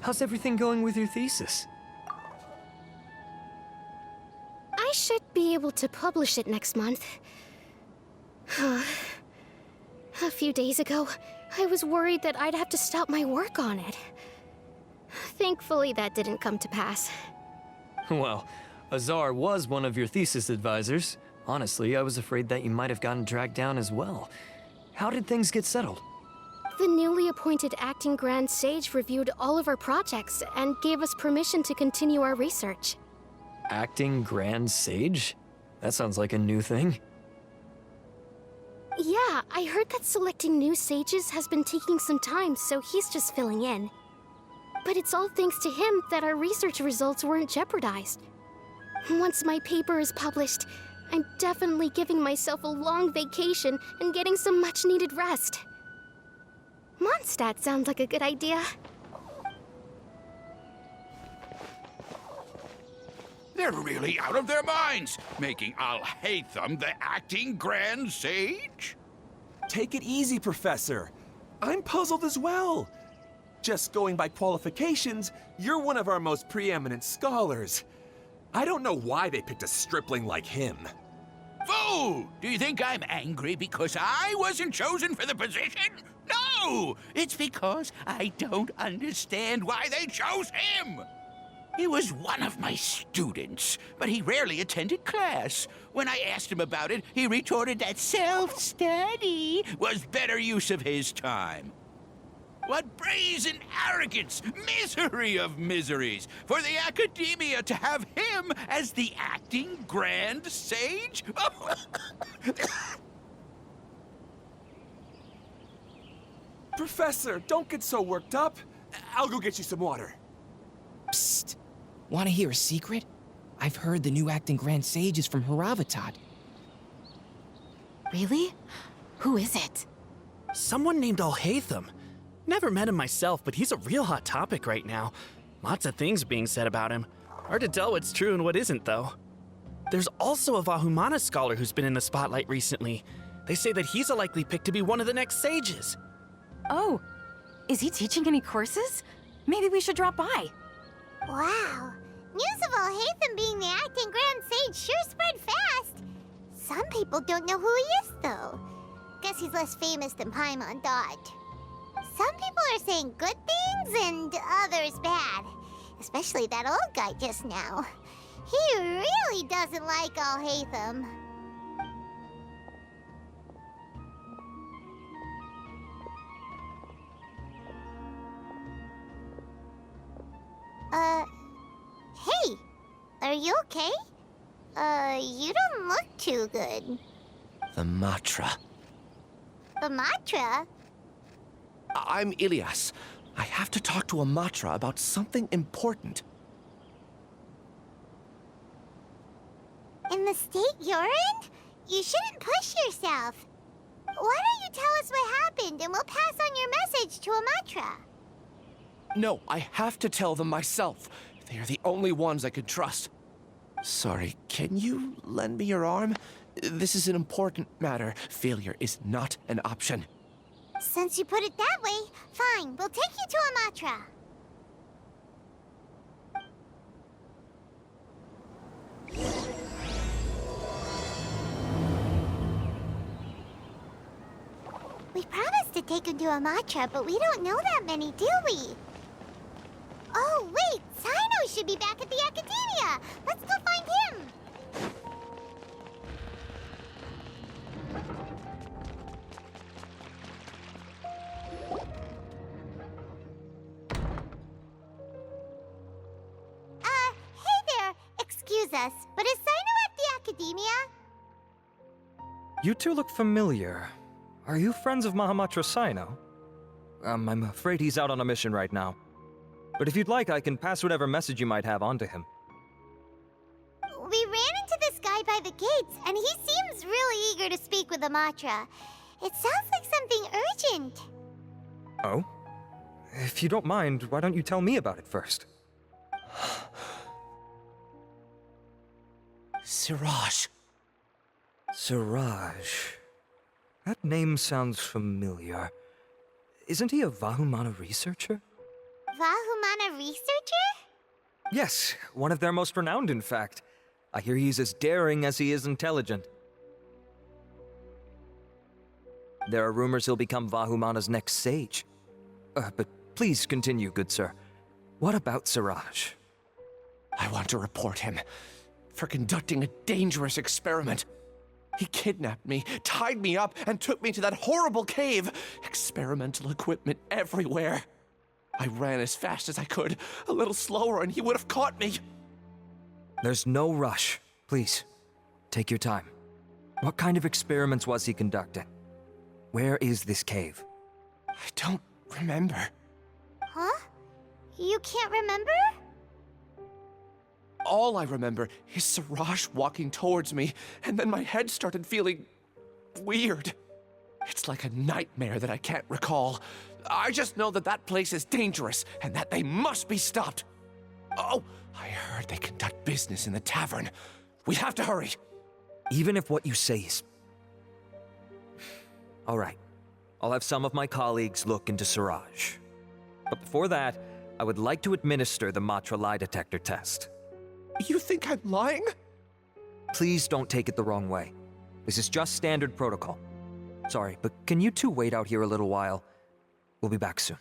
How's everything going with your thesis? I should be able to publish it next month. A few days ago, I was worried that I'd have to stop my work on it. Thankfully, that didn't come to pass. Well, Azar was one of your thesis advisors. Honestly, I was afraid that you might have gotten dragged down as well. How did things get settled? The newly appointed acting Grand Sage reviewed all of our projects and gave us permission to continue our research. Acting Grand Sage? That sounds like a new thing. Yeah, I heard that selecting new sages has been taking some time, so he's just filling in. But it's all thanks to him that our research results weren't jeopardized. Once my paper is published, I'm definitely giving myself a long vacation and getting some much-needed rest. Mondstadt sounds like a good idea. They're really out of their minds, making Alhacén the acting Grand Sage? Take it easy, Professor. I'm puzzled as well. Just going by qualifications, you're one of our most preeminent scholars. I don't know why they picked a stripling like him. Fool! Do you think I'm angry because I wasn't chosen for the position? No! It's because I don't understand why they chose him! He was one of my students, but he rarely attended class. When I asked him about it, he retorted that self-study was better use of his time. What brazen arrogance, misery of miseries, for the academia to have him as the acting Grand Sage? Professor, don't get so worked up. I'll go get you some water. Psst! Want to hear a secret? I've heard the new acting Grand Sage is from Haravatat. Really? Who is it? Someone named Alhacén. Never met him myself, but he's a real hot topic right now. Lots of things being said about him. Hard to tell what's true and what isn't, though. There's also a Vahumana scholar who's been in the spotlight recently. They say that he's a likely pick to be one of the next sages. Oh, is he teaching any courses? Maybe we should drop by. Wow. News of Alhacén being the acting Grand Sage sure spread fast. Some people don't know who he is, though. Guess he's less famous than Paimon Dot. Some people are saying good things and others bad. Especially that old guy just now. He really doesn't like Alhacén. Hey! Are you okay? You don't look too good. The Matra. The Matra? I'm Ilias. I have to talk to a Matra about something important. In the state you're in? You shouldn't push yourself. Why don't you tell us what happened and we'll pass on your message to a Matra? No, I have to tell them myself. They are the only ones I could trust. Sorry, can you lend me your arm? This is an important matter. Failure is not an option. Since you put it that way, fine. We'll take you to a Matra. We promised to take him to a Matra, but we don't know that many, do we? Oh, wait! Sino should be back at the Academia! Let's go find him! Hey there! Excuse us, but is Sino at the Academia? You two look familiar. Are you friends of Mahamatra Sino? I'm afraid he's out on a mission right now. But if you'd like, I can pass whatever message you might have on to him. We ran into this guy by the gates, and he seems really eager to speak with the Matra. It sounds like something urgent. Oh? If you don't mind, why don't you tell me about it first? Siraj. Siraj. That name sounds familiar. Isn't he a Vahumana researcher? Vahumana researcher? Yes, one of their most renowned, in fact. I hear he's as daring as he is intelligent. There are rumors he'll become Vahumana's next sage. But please continue, good sir. What about Siraj? I want to report him for conducting a dangerous experiment. He kidnapped me, tied me up, and took me to that horrible cave. Experimental equipment everywhere. I ran as fast as I could, a little slower, and he would have caught me. There's no rush. Please, take your time. What kind of experiments was he conducting? Where is this cave? I don't remember. Huh? You can't remember? All I remember is Siraj walking towards me, and then my head started feeling weird. It's like a nightmare that I can't recall. I just know that that place is dangerous, and that they must be stopped. Oh, I heard they conduct business in the tavern. We have to hurry. Even if what you say is... All right. I'll have some of my colleagues look into Siraj. But before that, I would like to administer the Matra lie detector test. You think I'm lying? Please don't take it the wrong way. This is just standard protocol. Sorry, but can you two wait out here a little while? We'll be back soon.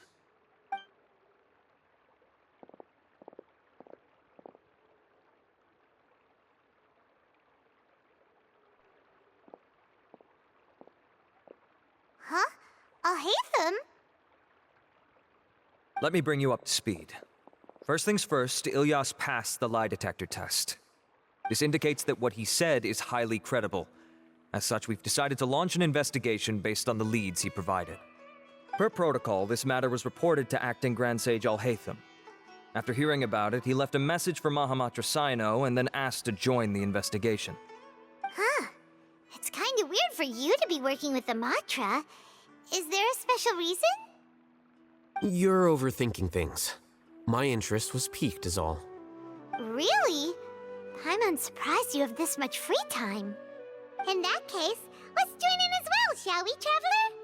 Huh? Alhacén? Let me bring you up to speed. First things first, Ilyas passed the lie detector test. This indicates that what he said is highly credible. As such, we've decided to launch an investigation based on the leads he provided. Per protocol, this matter was reported to Acting Grand Sage Alhacén. After hearing about it, he left a message for Mahamatra Sino and then asked to join the investigation. Huh. It's kind of weird for you to be working with the Matra. Is there a special reason? You're overthinking things. My interest was piqued is all. Really? I'm surprised you have this much free time. In that case, let's join in as well, shall we, Traveler?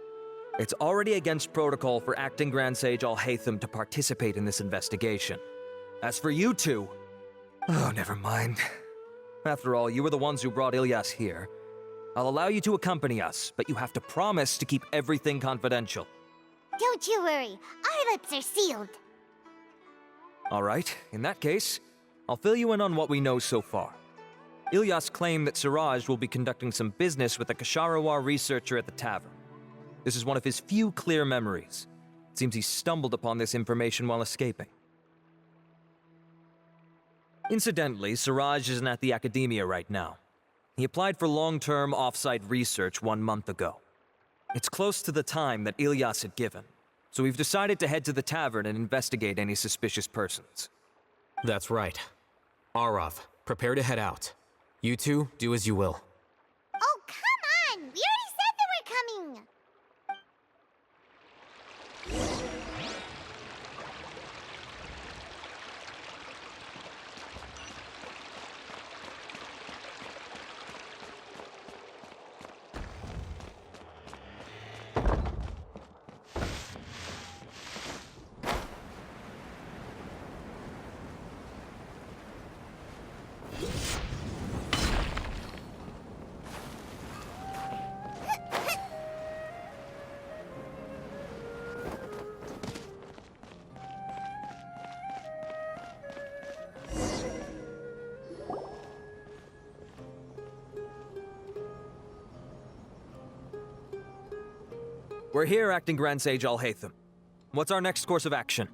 It's already against protocol for Acting Grand Sage Alhacén to participate in this investigation. As for you two... Oh, never mind. After all, you were the ones who brought Ilyas here. I'll allow you to accompany us, but you have to promise to keep everything confidential. Don't you worry, our lips are sealed. All right, in that case, I'll fill you in on what we know so far. Ilyas claimed that Siraj will be conducting some business with a Kasharawar researcher at the tavern. This is one of his few clear memories. It seems he stumbled upon this information while escaping. Incidentally, Siraj isn't at the academia right now. He applied for long-term off-site research 1 month ago. It's close to the time that Ilyas had given, so we've decided to head to the tavern and investigate any suspicious persons. That's right. Arav, prepare to head out. You two, do as you will. Oh, come on! We already said that we're coming! We're here, Acting Grand Sage Alhacén. What's our next course of action?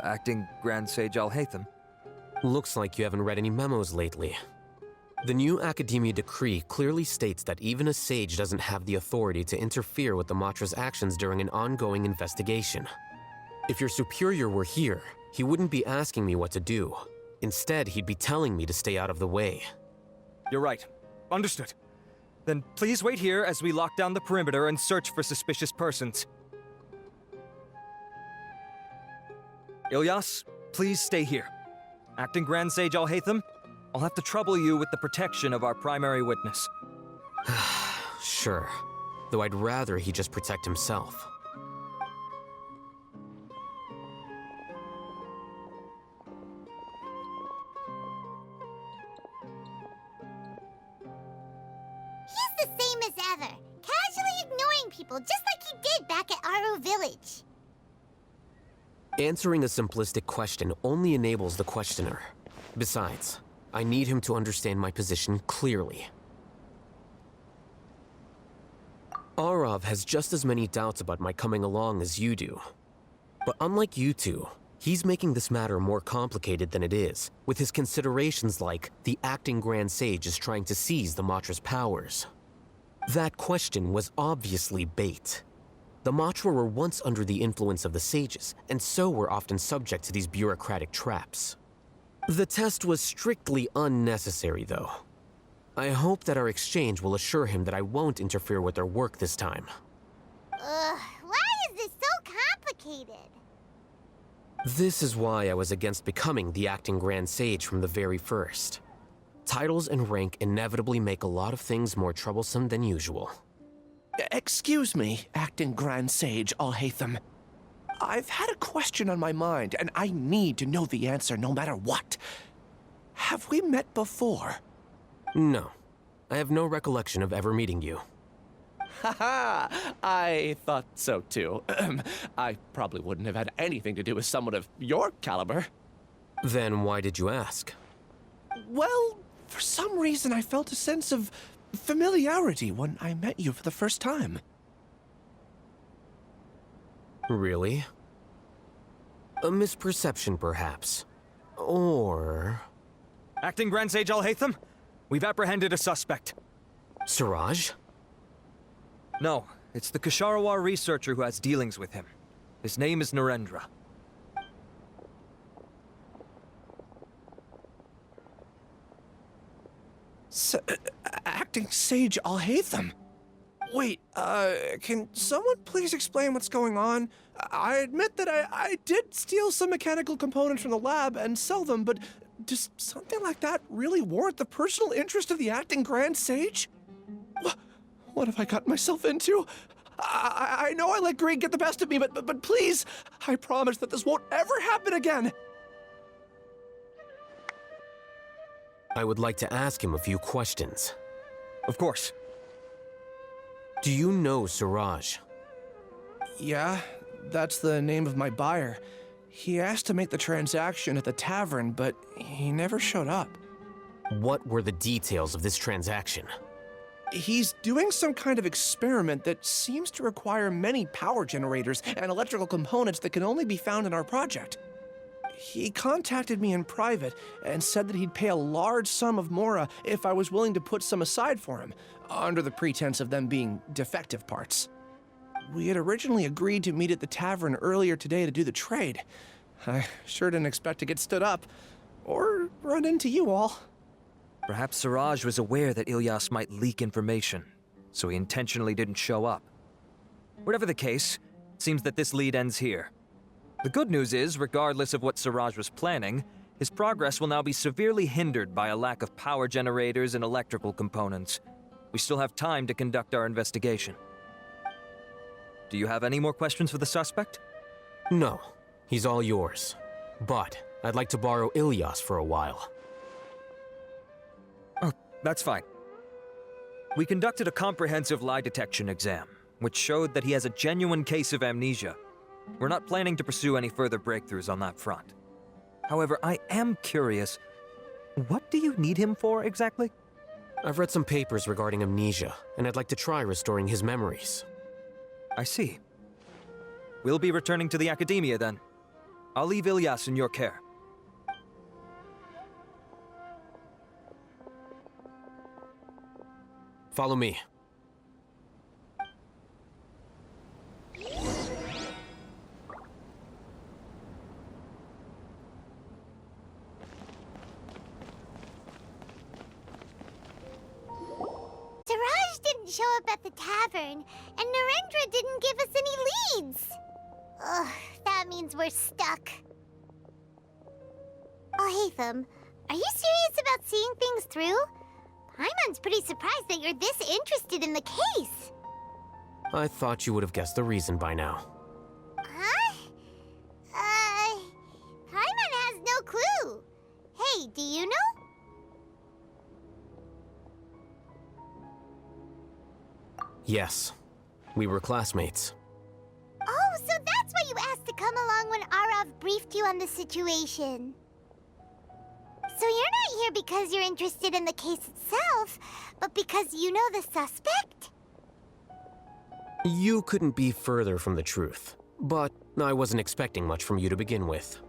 Acting Grand Sage Alhacén? Looks like you haven't read any memos lately. The new Academia decree clearly states that even a sage doesn't have the authority to interfere with the Matra's actions during an ongoing investigation. If your superior were here, he wouldn't be asking me what to do. Instead, he'd be telling me to stay out of the way. You're right. Understood. Then please wait here as we lock down the perimeter and search for suspicious persons. Ilyas, please stay here. Acting Grand Sage Alhacén, I'll have to trouble you with the protection of our primary witness. Sure. Though I'd rather he just protect himself. people, just like he did back at Aro Village. Answering a simplistic question only enables the questioner. Besides, I need him to understand my position clearly. Arav has just as many doubts about my coming along as you do. But unlike you two, he's making this matter more complicated than it is, with his considerations like the acting Grand Sage is trying to seize the Matra's powers. That question was obviously bait. The Matra were once under the influence of the sages, and so were often subject to these bureaucratic traps. The test was strictly unnecessary, though. I hope that our exchange will assure him that I won't interfere with their work this time. Why is this so complicated? This is why I was against becoming the acting Grand Sage from the very first. Titles and rank inevitably make a lot of things more troublesome than usual. Excuse me, acting Grand Sage Alhacén. I've had a question on my mind, and I need to know the answer no matter what. Have we met before? No. I have no recollection of ever meeting you. Haha, I thought so too. I probably wouldn't have had anything to do with someone of your caliber. Then why did you ask? Well, for some reason I felt a sense of familiarity when I met you for the first time. Really? A misperception, perhaps. Or... Acting Grand Sage Alhacén, we've apprehended a suspect. Siraj? No, it's the Ksharawar researcher who has dealings with him. His name is Narendra. Acting Sage Alhacén? Wait, can someone please explain what's going on? I admit that I did steal some mechanical components from the lab and sell them, but does something like that really warrant the personal interest of the acting Grand Sage? What have I gotten myself into? I know I let greed get the best of me, but please, I promise that this won't ever happen again. I would like to ask him a few questions. Of course. Do you know Siraj? Yeah, that's the name of my buyer. He asked to make the transaction at the tavern, but he never showed up. What were the details of this transaction? He's doing some kind of experiment that seems to require many power generators and electrical components that can only be found in our project. He contacted me in private and said that he'd pay a large sum of Mora if I was willing to put some aside for him, under the pretense of them being defective parts. We had originally agreed to meet at the tavern earlier today to do the trade. I sure didn't expect to get stood up, or run into you all. Perhaps Siraj was aware that Ilyas might leak information, so he intentionally didn't show up. Whatever the case, it seems that this lead ends here. The good news is, regardless of what Siraj was planning, his progress will now be severely hindered by a lack of power generators and electrical components. We still have time to conduct our investigation. Do you have any more questions for the suspect? No. He's all yours. But I'd like to borrow Ilyas for a while. Oh, that's fine. We conducted a comprehensive lie detection exam, which showed that he has a genuine case of amnesia. We're not planning to pursue any further breakthroughs on that front. However, I am curious, what do you need him for exactly? I've read some papers regarding amnesia, and I'd like to try restoring his memories. I see. We'll be returning to the Academia then. I'll leave Ilyas in your care. Follow me. Siraj didn't show up at the tavern, and Narendra didn't give us any leads. Ugh, that means we're stuck. Alhacén, are you serious about seeing things through? Paimon's pretty surprised that you're this interested in the case. I thought you would have guessed the reason by now. Huh? Paimon has no clue. Hey, do you know? Yes. We were classmates. Oh, so that's why you asked to come along when Arav briefed you on the situation. So you're not here because you're interested in the case itself, but because you know the suspect? You couldn't be further from the truth, but I wasn't expecting much from you to begin with.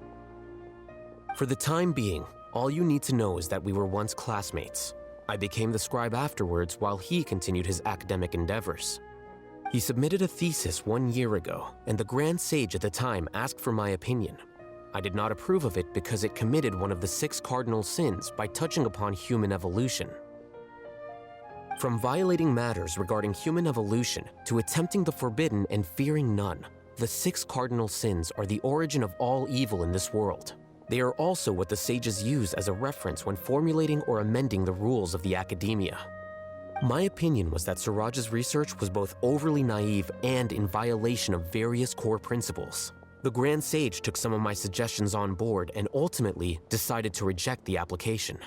For the time being, all you need to know is that we were once classmates. I became the scribe afterwards while he continued his academic endeavors. He submitted a thesis 1 year ago, and the Grand Sage at the time asked for my opinion. I did not approve of it because it committed one of the 6 cardinal sins by touching upon human evolution. From violating matters regarding human evolution to attempting the forbidden and fearing none, the 6 cardinal sins are the origin of all evil in this world. They are also what the sages use as a reference when formulating or amending the rules of the academia. My opinion was that Suraj's research was both overly naive and in violation of various core principles. The Grand Sage took some of my suggestions on board and ultimately decided to reject the application.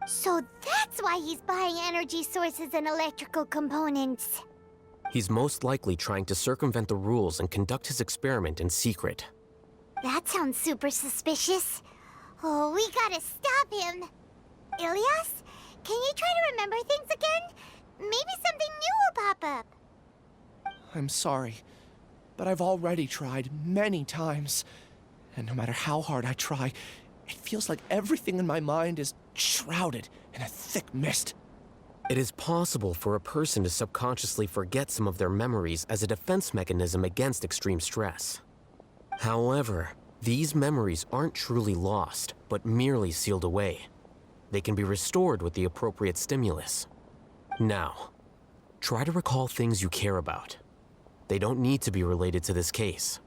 So that's why he's buying energy sources and electrical components. He's most likely trying to circumvent the rules and conduct his experiment in secret. That sounds super suspicious. Oh, we gotta stop him. Ilias, can you try to remember things again? Maybe something new will pop up. I'm sorry, but I've already tried many times. And no matter how hard I try, it feels like everything in my mind is shrouded in a thick mist. It is possible for a person to subconsciously forget some of their memories as a defense mechanism against extreme stress. However, these memories aren't truly lost, but merely sealed away. They can be restored with the appropriate stimulus. Now, try to recall things you care about. They don't need to be related to this case.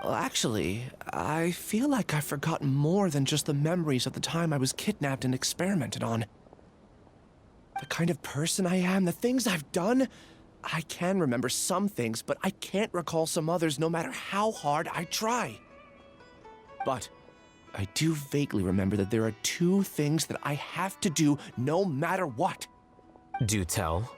Well, actually, I feel like I've forgotten more than just the memories of the time I was kidnapped and experimented on. The kind of person I am, the things I've done, I can remember some things, but I can't recall some others no matter how hard I try. But I do vaguely remember that there are 2 things that I have to do no matter what. Do tell.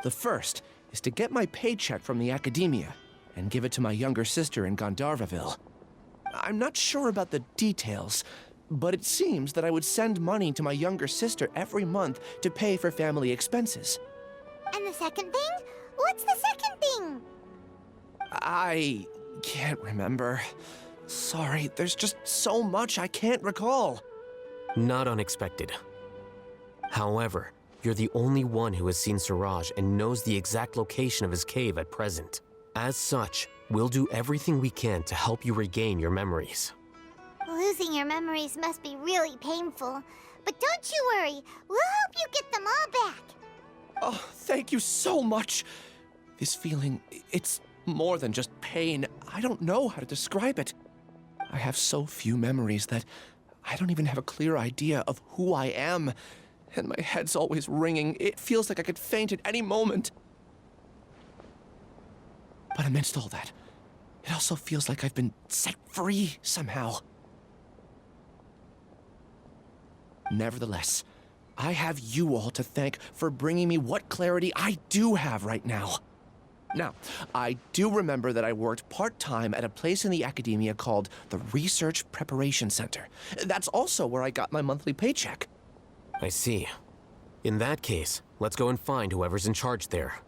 The first is to get my paycheck from the academia and give it to my younger sister in Gandharvaville. I'm not sure about the details, but it seems that I would send money to my younger sister every month to pay for family expenses. And the second thing? What's the second thing? I can't remember. Sorry, there's just so much I can't recall. Not unexpected. However, you're the only one who has seen Suraj and knows the exact location of his cave at present. As such, we'll do everything we can to help you regain your memories. Losing your memories must be really painful. But don't you worry, we'll help you get them all back. Oh, thank you so much. This feeling, it's more than just pain. I don't know how to describe it. I have so few memories that I don't even have a clear idea of who I am. And my head's always ringing. It feels like I could faint at any moment. But amidst all that, it also feels like I've been set free somehow. Nevertheless, I have you all to thank for bringing me what clarity I do have right now. Now, I do remember that I worked part-time at a place in the academia called the Research Preparation Center. That's also where I got my monthly paycheck. I see. In that case, let's go and find whoever's in charge there.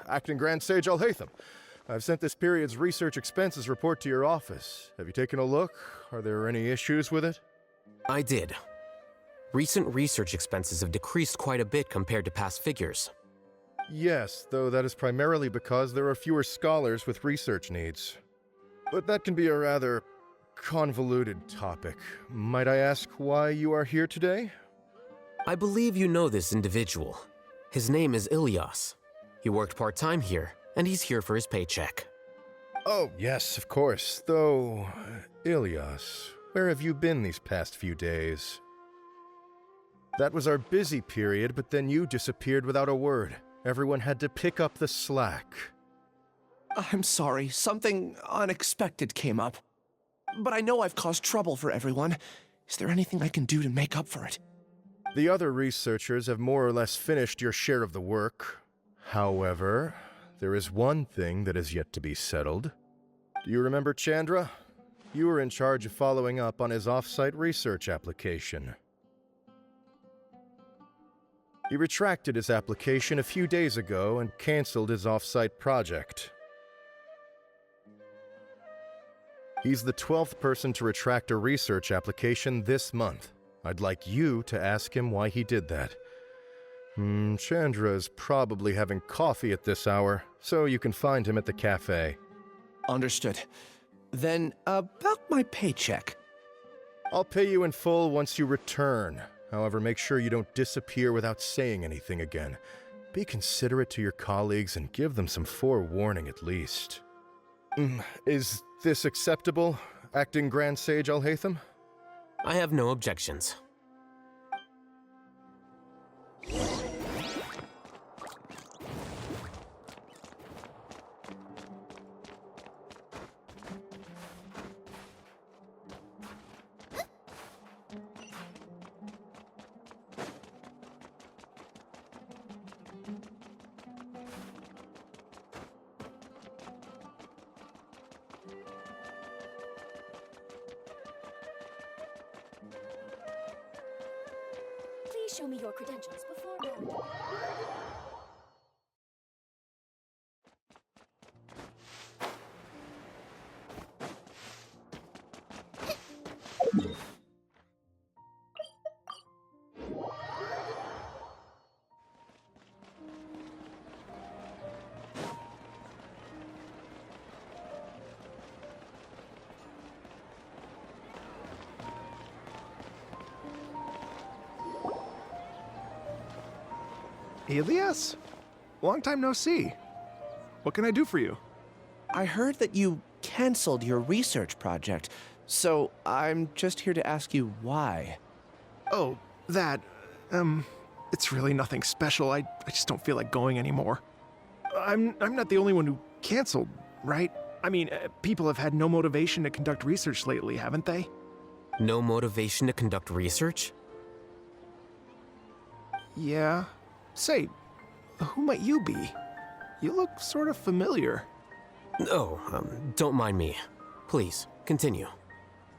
Acting Grand Sage Alhacén. I've sent this period's research expenses report to your office. Have you taken a look? Are there any issues with it? I did. Recent research expenses have decreased quite a bit compared to past figures. Yes, though that is primarily because there are fewer scholars with research needs. But that can be a rather convoluted topic. Might I ask why you are here today? I believe you know this individual. His name is Ilias. He worked part-time here, and he's here for his paycheck. Oh, yes, of course. Though, Ilias, where have you been these past few days? That was our busy period, but then you disappeared without a word. Everyone had to pick up the slack. I'm sorry, something unexpected came up. But I know I've caused trouble for everyone. Is there anything I can do to make up for it? The other researchers have more or less finished your share of the work. However, there is one thing that is yet to be settled. Do you remember Chandra? You were in charge of following up on his off-site research application. He retracted his application a few days ago and canceled his off-site project. He's the 12th person to retract a research application this month. I'd like you to ask him why he did that. Chandra is probably having coffee at this hour, so you can find him at the cafe. Understood. Then, about my paycheck. I'll pay you in full once you return. However, make sure you don't disappear without saying anything again. Be considerate to your colleagues and give them some forewarning at least. Is this acceptable, Acting Grand Sage Alhacén? I have no objections. Please show me your credentials before. Ilias? Long time no see. What can I do for you? I heard that you canceled your research project, so I'm just here to ask you why. Oh, that, it's really nothing special. I just don't feel like going anymore. I'm not the only one who canceled, right? I mean, people have had no motivation to conduct research lately, haven't they? No motivation to conduct research? Yeah. Say, who might you be? You look sort of familiar. Oh, don't mind me. Please, continue.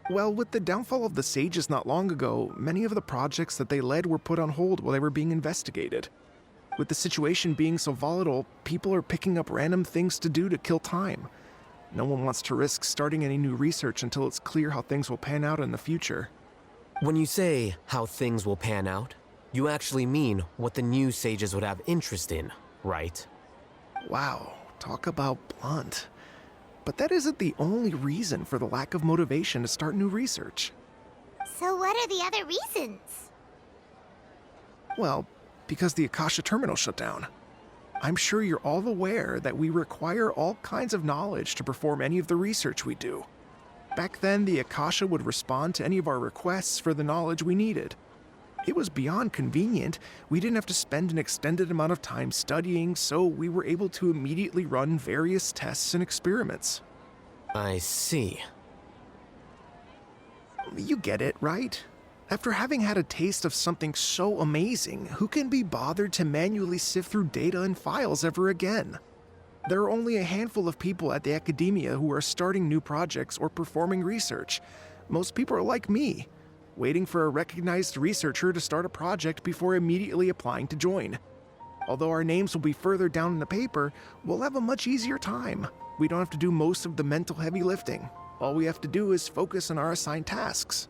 Well, with the downfall of the Sages not long ago, many of the projects that they led were put on hold while they were being investigated. With the situation being so volatile, people are picking up random things to do to kill time. No one wants to risk starting any new research until it's clear how things will pan out in the future. When you say how things will pan out, you actually mean what the new sages would have interest in, right? Wow, talk about blunt. But that isn't the only reason for the lack of motivation to start new research. So what are the other reasons? Well, because the Akasha terminal shut down. I'm sure you're all aware that we require all kinds of knowledge to perform any of the research we do. Back then, the Akasha would respond to any of our requests for the knowledge we needed. It was beyond convenient. We didn't have to spend an extended amount of time studying, so we were able to immediately run various tests and experiments. I see. You get it, right? After having had a taste of something so amazing, who can be bothered to manually sift through data and files ever again? There are only a handful of people at the academia who are starting new projects or performing research. Most people are like me, waiting for a recognized researcher to start a project before immediately applying to join. Although our names will be further down in the paper, we'll have a much easier time. We don't have to do most of the mental heavy lifting. All we have to do is focus on our assigned tasks.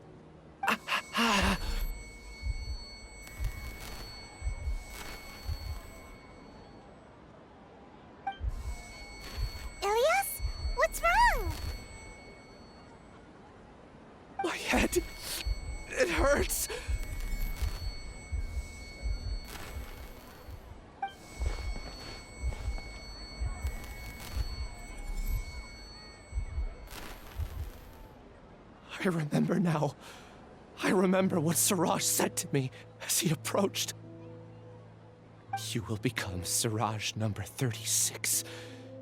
I remember now. I remember what Siraj said to me as he approached. You will become Siraj number 36.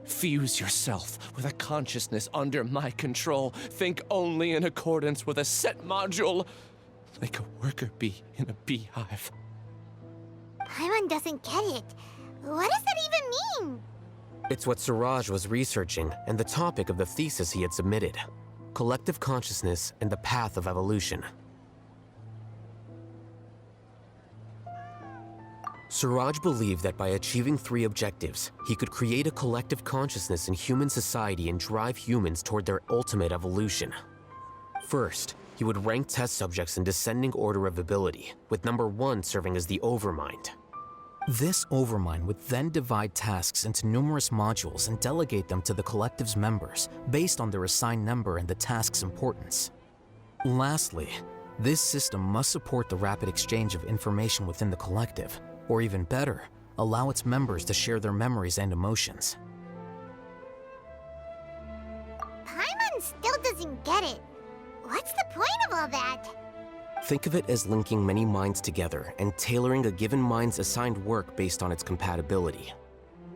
Fuse yourself with a consciousness under my control. Think only in accordance with a set module, like a worker bee in a beehive. Paimon doesn't get it. What does that even mean? It's what Siraj was researching and the topic of the thesis he had submitted. Collective consciousness and the path of evolution. Siraj believed that by achieving 3 objectives, he could create a collective consciousness in human society and drive humans toward their ultimate evolution. First, he would rank test subjects in descending order of ability, with number 1 serving as the overmind. This overmind would then divide tasks into numerous modules and delegate them to the collective's members based on their assigned number and the task's importance. Lastly, this system must support the rapid exchange of information within the collective, or even better, allow its members to share their memories and emotions. Paimon still doesn't get it. What's the point of all that? Think of it as linking many minds together and tailoring a given mind's assigned work based on its compatibility.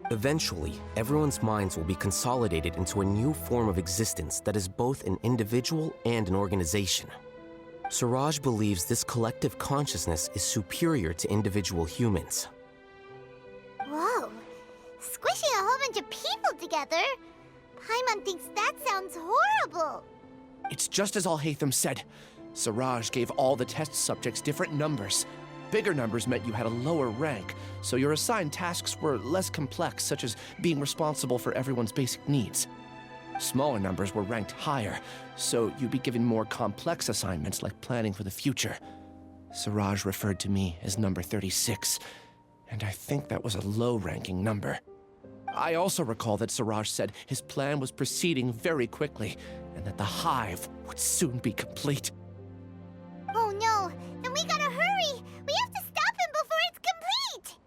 Eventually, everyone's minds will be consolidated into a new form of existence that is both an individual and an organization. Siraj believes this collective consciousness is superior to individual humans. Whoa. Squishing a whole bunch of people together? Paimon thinks that sounds horrible. It's just as Alhacén said. Siraj gave all the test subjects different numbers. Bigger numbers meant you had a lower rank, so your assigned tasks were less complex, such as being responsible for everyone's basic needs. Smaller numbers were ranked higher, so you'd be given more complex assignments like planning for the future. Siraj referred to me as number 36, and I think that was a low-ranking number. I also recall that Siraj said his plan was proceeding very quickly, and that the hive would soon be complete. Oh no, then we gotta hurry! We have to stop him before it's complete!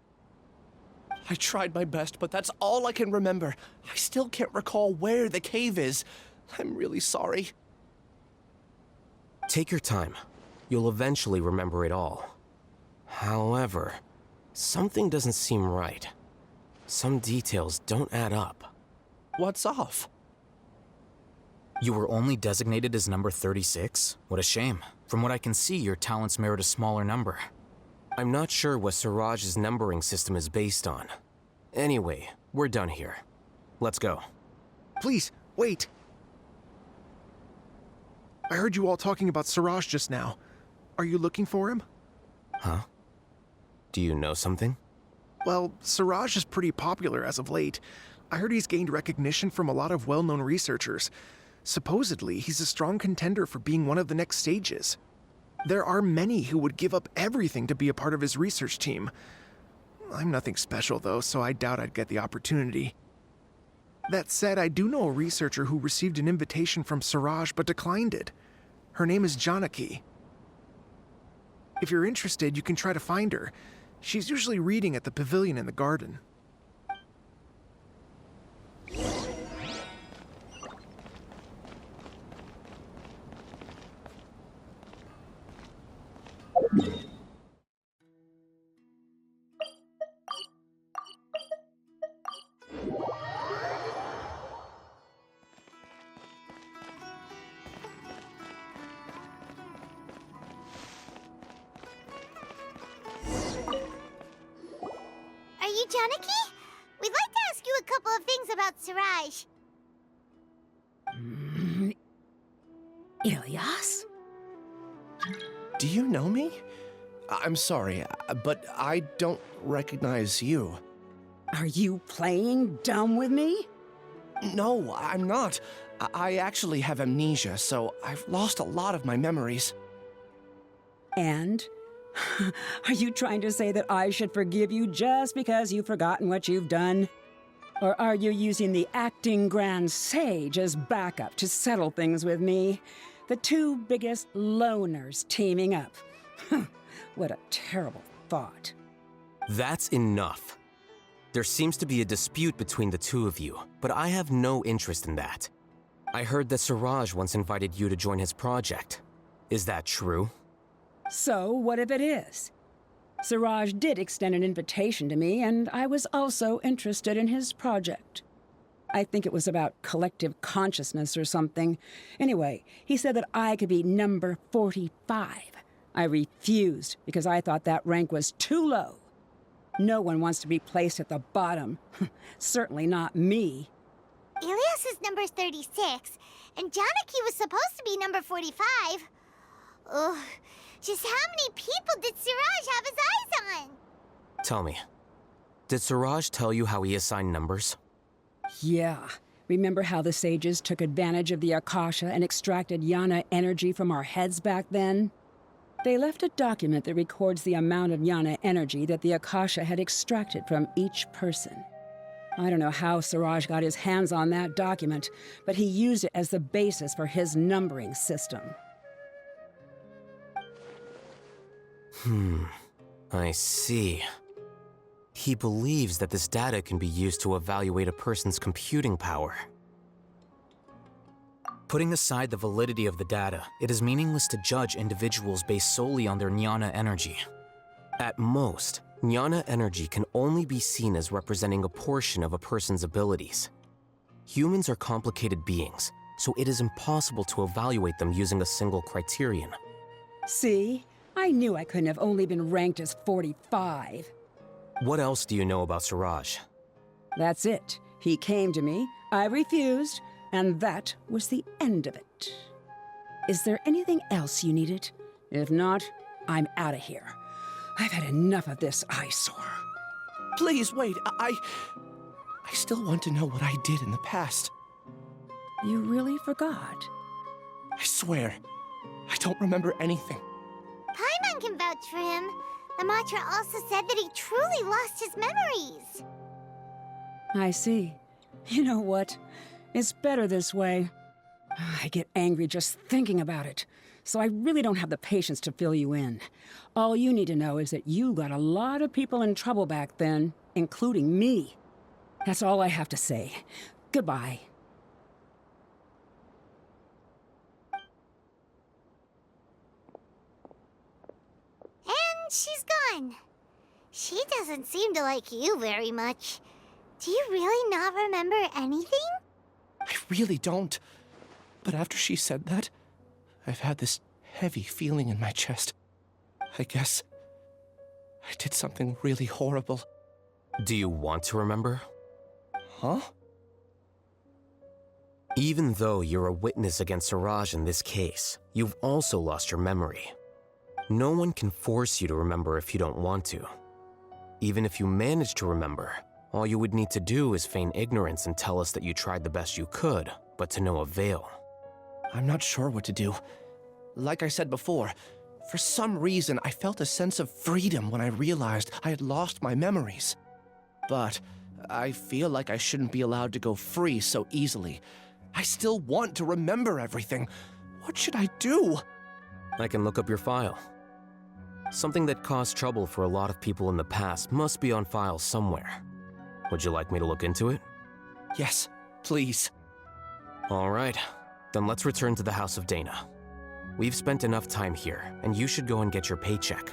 I tried my best, but that's all I can remember. I still can't recall where the cave is. I'm really sorry. Take your time. You'll eventually remember it all. However, something doesn't seem right. Some details don't add up. What's off? You were only designated as number 36? What a shame. From what I can see, your talents merit a smaller number. I'm not sure what Siraj's numbering system is based on. Anyway, we're done here. Let's go. Please, wait. I heard you all talking about Siraj just now. Are you looking for him? Huh? Do you know something? Well, Siraj is pretty popular as of late. I heard he's gained recognition from a lot of well-known researchers. Supposedly, he's a strong contender for being one of the next sages. There are many who would give up everything to be a part of his research team. I'm nothing special, though, so I doubt I'd get the opportunity. That said, I do know a researcher who received an invitation from Siraj but declined it. Her name is Janaki. If you're interested, you can try to find her. She's usually reading at the pavilion in the garden. Are you Janaki? We'd like to ask you a couple of things about Siraj. Ilyas? Do you know me? I'm sorry, but I don't recognize you. Are you playing dumb with me? No, I'm not. I actually have amnesia, so I've lost a lot of my memories. And? Are you trying to say that I should forgive you just because you've forgotten what you've done? Or are you using the acting Grand Sage as backup to settle things with me? The two biggest loners teaming up. What a terrible thought. That's enough. There seems to be a dispute between the two of you, but I have no interest in that. I heard that Siraj once invited you to join his project. Is that true? So, what if it is? Siraj did extend an invitation to me, and I was also interested in his project. I think it was about collective consciousness or something. Anyway, he said that I could be number 45. I refused because I thought that rank was too low. No one wants to be placed at the bottom. Certainly not me. Ilias is number 36, and Janaki was supposed to be number 45. Ugh, just how many people did Siraj have his eyes on? Tell me, did Siraj tell you how he assigned numbers? Yeah. Remember how the sages took advantage of the Akasha and extracted Yana energy from our heads back then? They left a document that records the amount of Yana energy that the Akasha had extracted from each person. I don't know how Siraj got his hands on that document, but he used it as the basis for his numbering system. I see. He believes that this data can be used to evaluate a person's computing power. Putting aside the validity of the data, it is meaningless to judge individuals based solely on their jnana energy. At most, jnana energy can only be seen as representing a portion of a person's abilities. Humans are complicated beings, so it is impossible to evaluate them using a single criterion. See? I knew I couldn't have only been ranked as 45. What else do you know about Siraj? That's it. He came to me, I refused, and that was the end of it. Is there anything else you needed? If not, I'm out of here. I've had enough of this eyesore. Please, wait. I still want to know what I did in the past. You really forgot? I swear, I don't remember anything. Paimon can vouch for him. The mantra also said that he truly lost his memories. I see. You know what? It's better this way. I get angry just thinking about it, so I really don't have the patience to fill you in. All you need to know is that you got a lot of people in trouble back then, including me. That's all I have to say. Goodbye. And she's gone. She doesn't seem to like you very much. Do you really not remember anything? I really don't. But after she said that, I've had this heavy feeling in my chest. I guess I did something really horrible. Do you want to remember? Huh? Even though you're a witness against Siraj in this case, you've also lost your memory. No one can force you to remember if you don't want to. Even if you manage to remember, all you would need to do is feign ignorance and tell us that you tried the best you could, but to no avail. I'm not sure what to do. Like I said before, for some reason I felt a sense of freedom when I realized I had lost my memories. But I feel like I shouldn't be allowed to go free so easily. I still want to remember everything. What should I do? I can look up your file. Something that caused trouble for a lot of people in the past must be on file somewhere. Would you like me to look into it? Yes, please. All right, then let's return to the House of Dana. We've spent enough time here, and you should go and get your paycheck.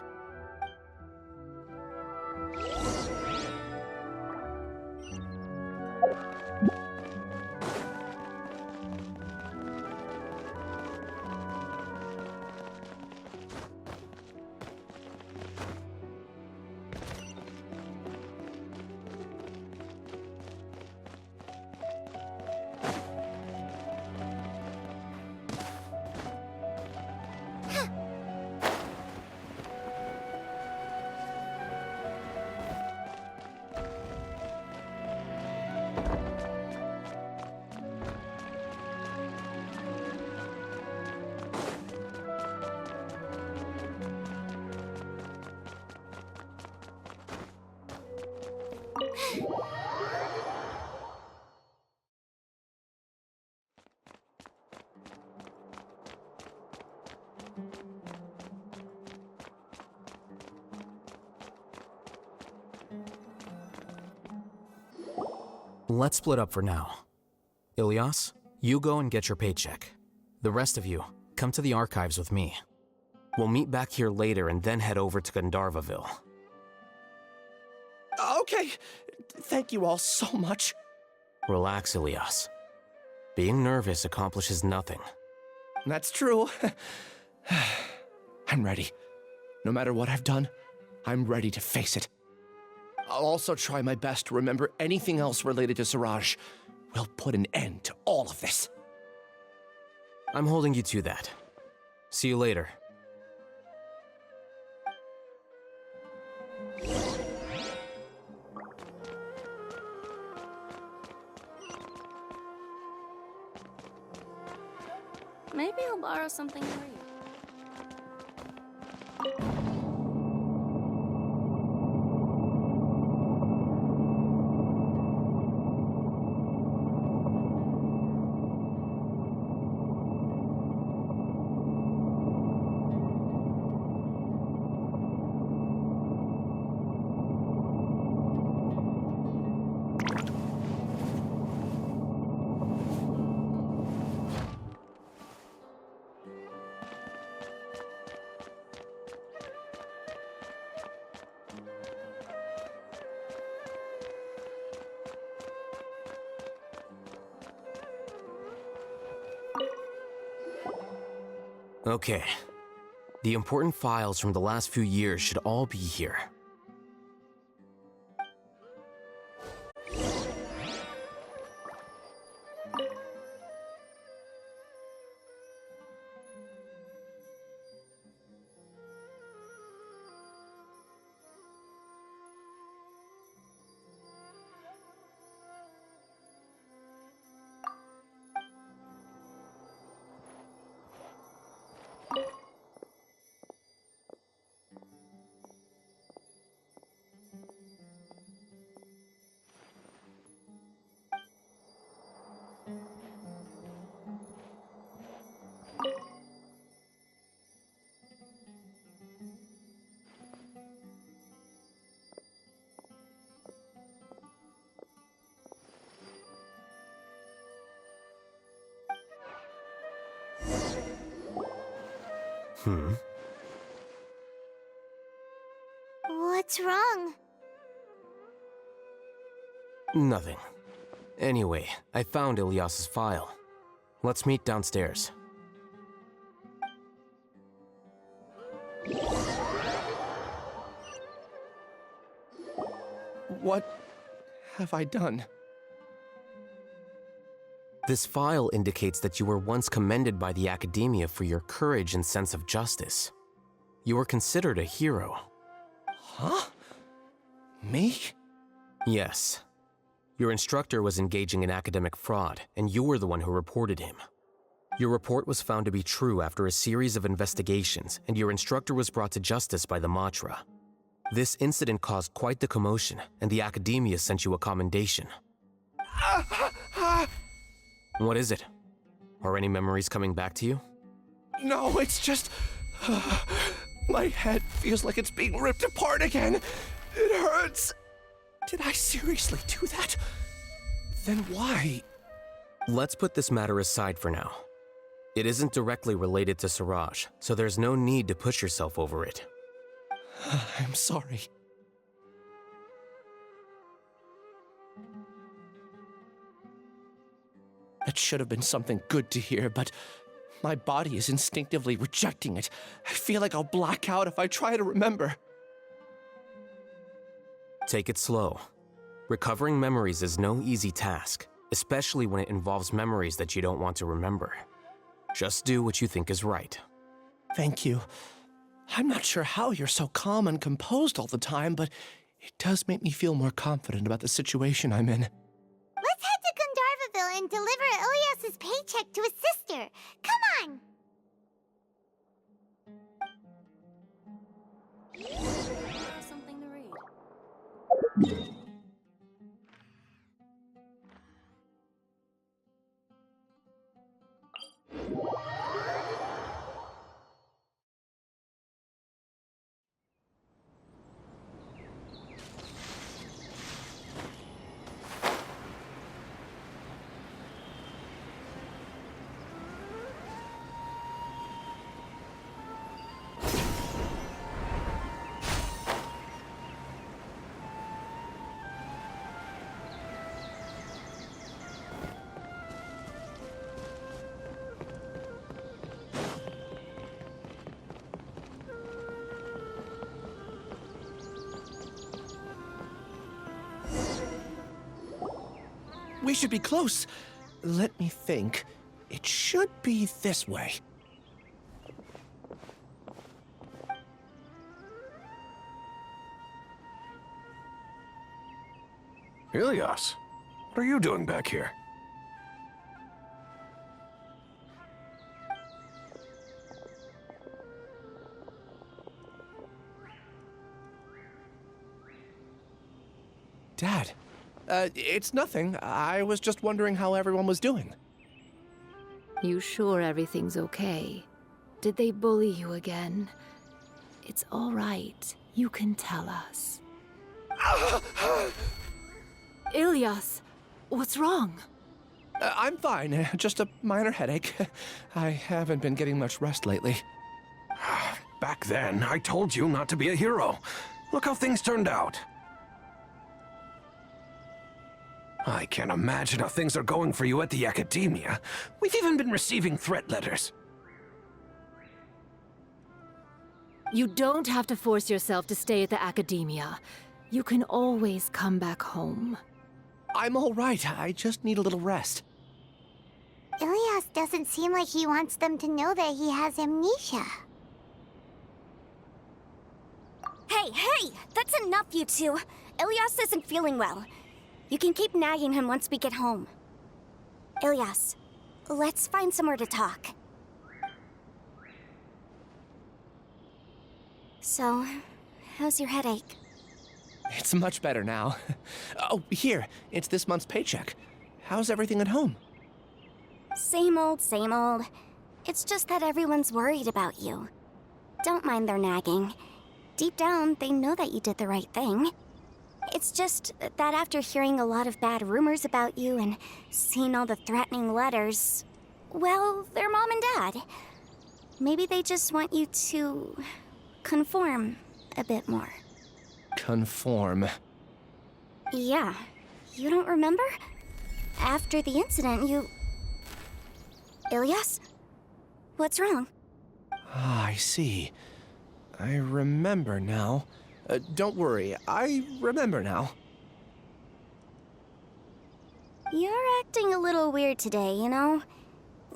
Let's split up for now. Ilias, You go and get your paycheck. The rest of you, come to the archives with me. We'll meet back here later and then head over to Gandharvaville. Okay. Thank you all so much. Relax, Ilias. Being nervous accomplishes nothing. That's true. I'm ready. No matter what I've done, I'm ready to face it. I'll also try my best to remember anything else related to Suraj. We'll put an end to all of this. I'm holding you to that. See you later. Maybe I'll borrow something for you. Okay. The important files from the last few years should all be here. What's wrong? Nothing. Anyway, I found Ilyas's file. Let's meet downstairs. What have I done? This file indicates that you were once commended by the Academia for your courage and sense of justice. You were considered a hero. Huh? Me? Yes. Your instructor was engaging in academic fraud, and you were the one who reported him. Your report was found to be true after a series of investigations, and your instructor was brought to justice by the Matra. This incident caused quite the commotion, and the Academia sent you a commendation. What is it? Are any memories coming back to you? No, it's just... my head feels like it's being ripped apart again. It hurts. Did I seriously do that? Then why? Let's put this matter aside for now. It isn't directly related to Suraj, so there's no need to push yourself over it. I'm sorry. That should have been something good to hear, but my body is instinctively rejecting it. I feel like I'll black out if I try to remember. Take it slow. Recovering memories is no easy task, especially when it involves memories that you don't want to remember. Just do what you think is right. Thank you. I'm not sure how you're so calm and composed all the time, but it does make me feel more confident about the situation I'm in. Let's head to Gandharvaville and deliver Ilyas's paycheck to his sister. Come on! Something to read. We should be close. Let me think. It should be this way. Ilias, what are you doing back here? Dad, it's nothing. I was just wondering how everyone was doing. You sure everything's okay? Did they bully you again? It's all right. You can tell us. Ilias, what's wrong? I'm fine. Just a minor headache. I haven't been getting much rest lately. Back then, I told you not to be a hero. Look how things turned out. I can't imagine how things are going for you at the Academia. We've even been receiving threat letters. You don't have to force yourself to stay at the Academia. You can always come back home. I'm all right. I just need a little rest. Ilias doesn't seem like he wants them to know that he has amnesia. Hey! That's enough, you two. Ilias isn't feeling well. You can keep nagging him once we get home. Ilias, let's find somewhere to talk. So, how's your headache? It's much better now. Oh, here. It's this month's paycheck. How's everything at home? Same old, same old. It's just that everyone's worried about you. Don't mind their nagging. Deep down, they know that you did the right thing. It's just that after hearing a lot of bad rumors about you and seeing all the threatening letters, well, they're mom and dad. Maybe they just want you to conform a bit more. Conform. Yeah. You don't remember? After the incident, you... Ilias? What's wrong? Ah, I see. I remember now. Don't worry, I remember now. You're acting a little weird today, you know?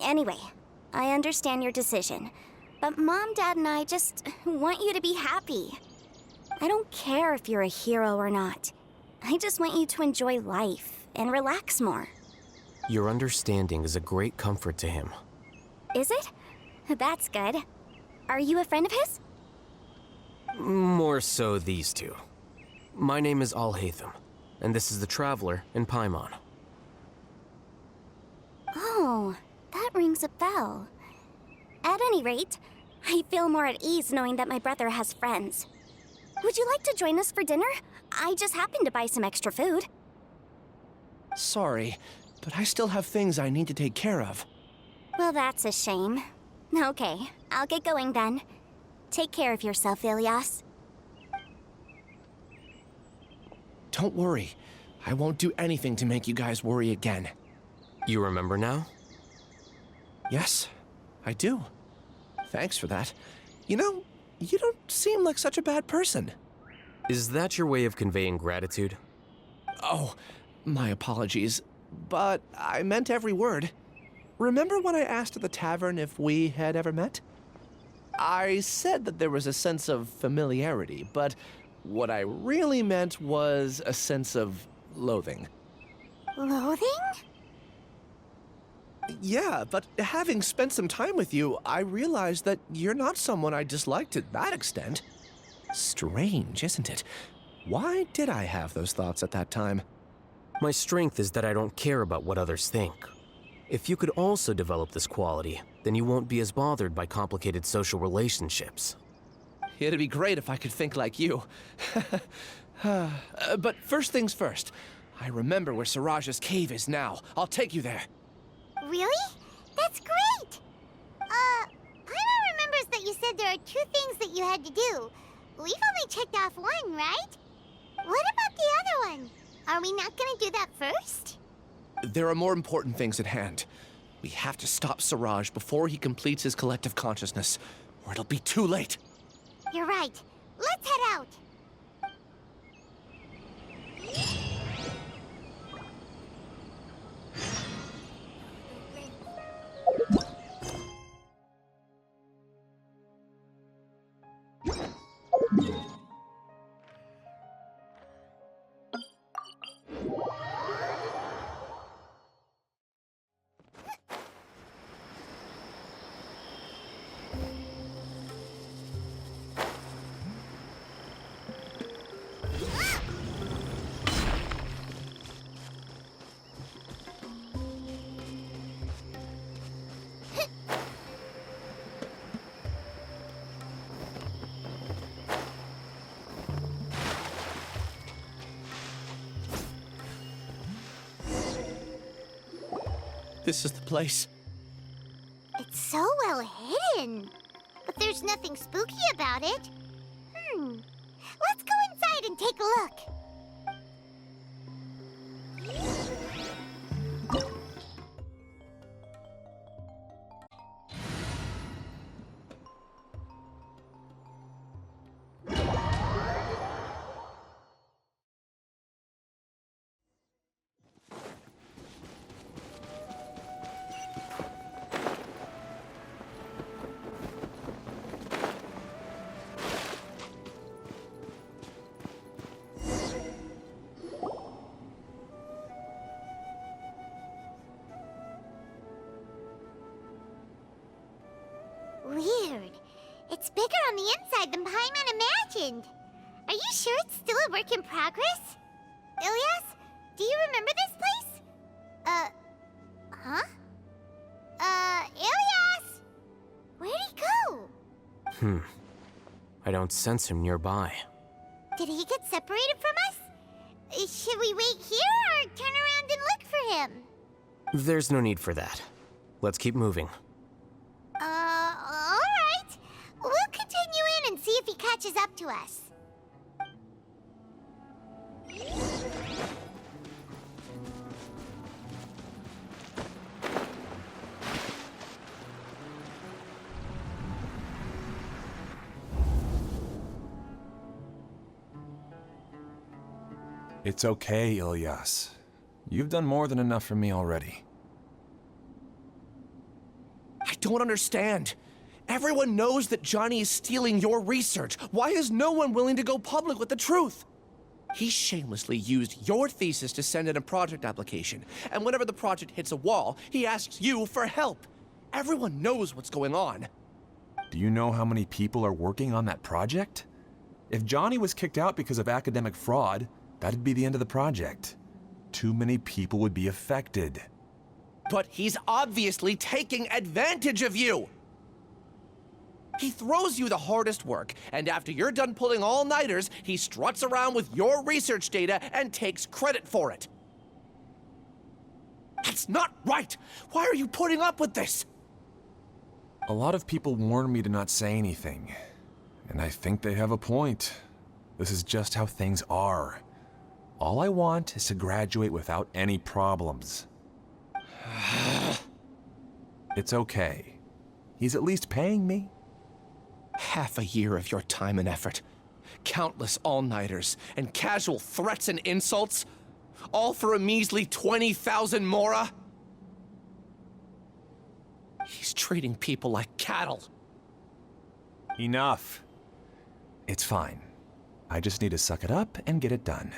Anyway, I understand your decision. But Mom, Dad, and I just want you to be happy. I don't care if you're a hero or not. I just want you to enjoy life and relax more. Your understanding is a great comfort to him. Is it? That's good. Are you a friend of his? More so these two. My name is Alhacén, and this is the Traveler in Paimon. Oh, that rings a bell. At any rate, I feel more at ease knowing that my brother has friends. Would you like to join us for dinner? I just happened to buy some extra food. Sorry, but I still have things I need to take care of. Well, that's a shame. Okay, I'll get going then. Take care of yourself, Ilias. Don't worry. I won't do anything to make you guys worry again. You remember now? Yes, I do. Thanks for that. You know, you don't seem like such a bad person. Is that your way of conveying gratitude? Oh, my apologies. But I meant every word. Remember when I asked at the tavern if we had ever met? I said that there was a sense of familiarity, but what I really meant was a sense of loathing. Loathing? Yeah, but having spent some time with you, I realized that you're not someone I dislike to that extent. Strange, isn't it? Why did I have those thoughts at that time? My strength is that I don't care about what others think. If you could also develop this quality, then you won't be as bothered by complicated social relationships. It'd be great if I could think like you. But first things first. I remember where Siraj's cave is now. I'll take you there. Really? That's great! Paimon remembers that you said there are 2 things that you had to do. We've only checked off 1, right? What about the other one? Are we not gonna do that first? There are more important things at hand. We have to stop Siraj before he completes his collective consciousness, or it'll be too late. You're right. Let's head out. This is the place. It's so well hidden. But there's nothing spooky about it. Let's go inside and take a look. Weird. It's bigger on the inside than Paimon imagined. Are you sure it's still a work in progress? Ilias, do you remember this place? Huh? Ilias! Where'd he go? I don't sense him nearby. Did he get separated from us? Should we wait here or turn around and look for him? There's no need for that. Let's keep moving. Alright. We'll continue in and see if he catches up to us. It's okay, Ilyas. You've done more than enough for me already. I don't understand. Everyone knows that Johnny is stealing your research. Why is no one willing to go public with the truth? He shamelessly used your thesis to send in a project application, and whenever the project hits a wall, he asks you for help. Everyone knows what's going on. Do you know how many people are working on that project? If Johnny was kicked out because of academic fraud, that'd be the end of the project. Too many people would be affected. But he's obviously taking advantage of you! He throws you the hardest work, and after you're done pulling all-nighters, he struts around with your research data and takes credit for it. That's not right! Why are you putting up with this? A lot of people warn me to not say anything, and I think they have a point. This is just how things are. All I want is to graduate without any problems. It's okay. He's at least paying me. Half a year of your time and effort, countless all-nighters, and casual threats and insults, all for a measly 20,000 mora? He's treating people like cattle. Enough. It's fine. I just need to suck it up and get it done.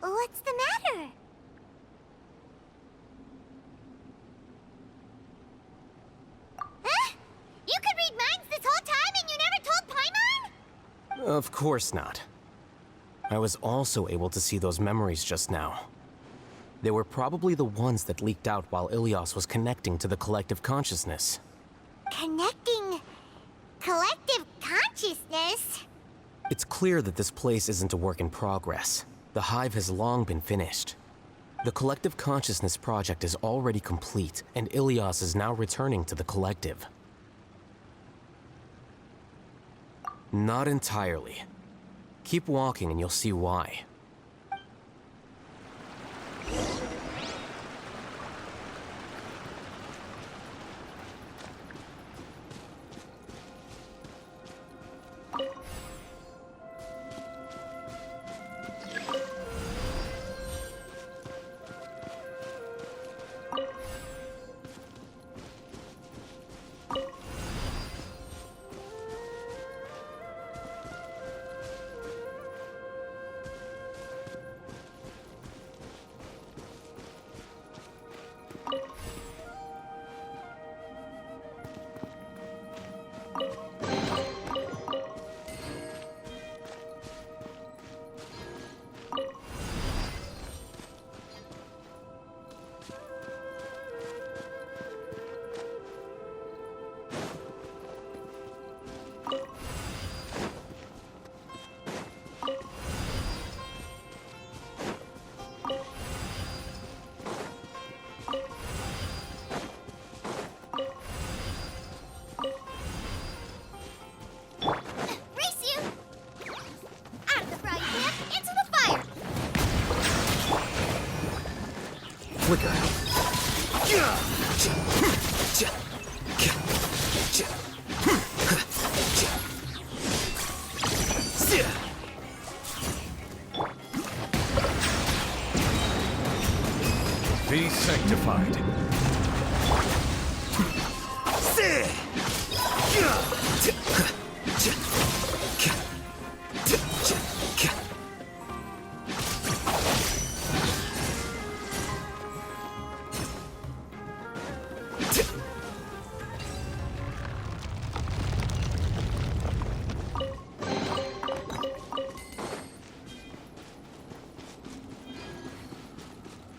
What's the matter? Huh? You could read minds this whole time and you never told Paimon? Of course not. I was also able to see those memories just now. They were probably the ones that leaked out while Ilias was connecting to the collective consciousness. Connecting collective consciousness? It's clear that this place isn't a work in progress. The hive has long been finished. The collective consciousness project is already complete, and Ilias is now returning to the collective. Not entirely. Keep walking and you'll see why. flicker. Be sanctified.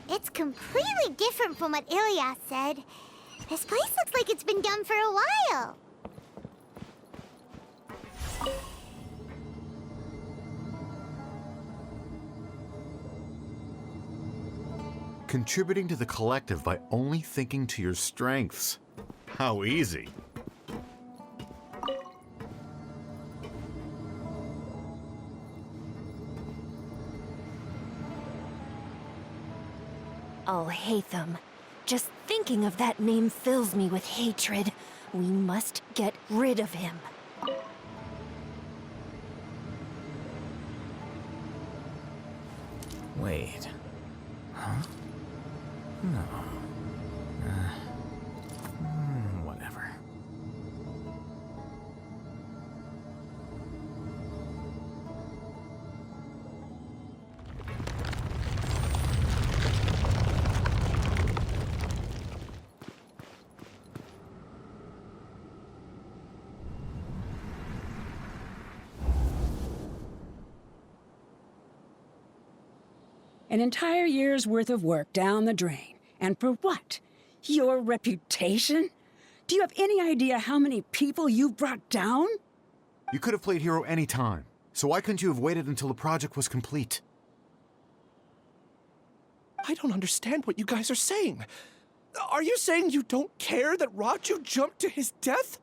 It's completely different from what Ilyas said. This place looks like it's been done for a while. Contributing to the collective by only thinking to your strengths. How easy. Alhacén. Just thinking of that name fills me with hatred. We must get rid of him. Wait. Huh? No. Whatever. An entire year's worth of work down the drain. And for what? Your reputation? Do you have any idea how many people you've brought down? You could have played hero any time, so why couldn't you have waited until the project was complete? I don't understand what you guys are saying. Are you saying you don't care that Raju jumped to his death?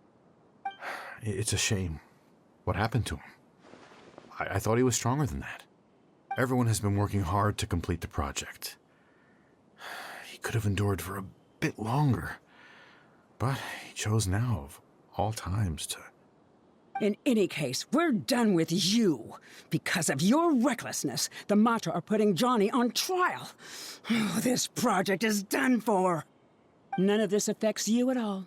It's a shame. What happened to him? I thought he was stronger than that. Everyone has been working hard to complete the project. He could have endured for a bit longer, but he chose now, of all times, to... In any case, we're done with you. Because of your recklessness, the Matra are putting Johnny on trial. This project is done for. None of this affects you at all.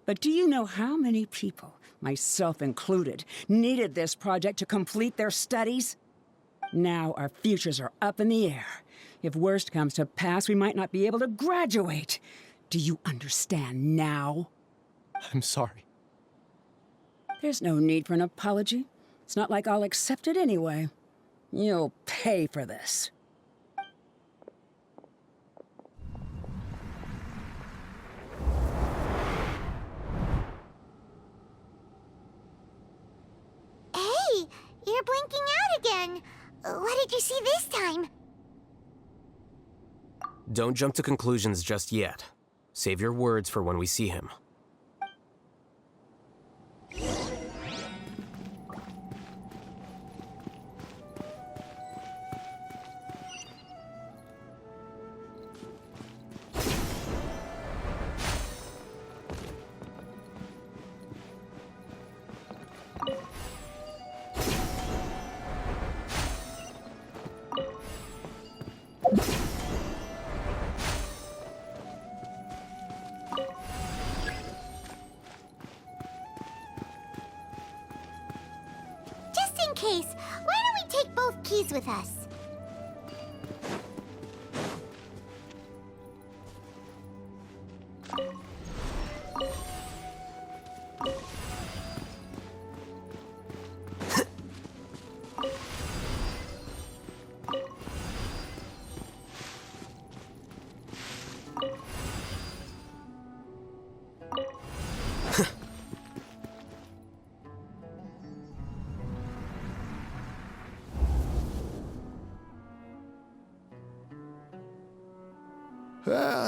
But do you know how many people, myself included, needed this project to complete their studies? Now our futures are up in the air. If worst comes to pass, we might not be able to graduate. Do you understand now? I'm sorry. There's no need for an apology. It's not like I'll accept it anyway. You'll pay for this. Hey, you're blinking out again. What did you see this time? Don't jump to conclusions just yet. Save your words for when we see him. Just in case, why don't we take both keys with us?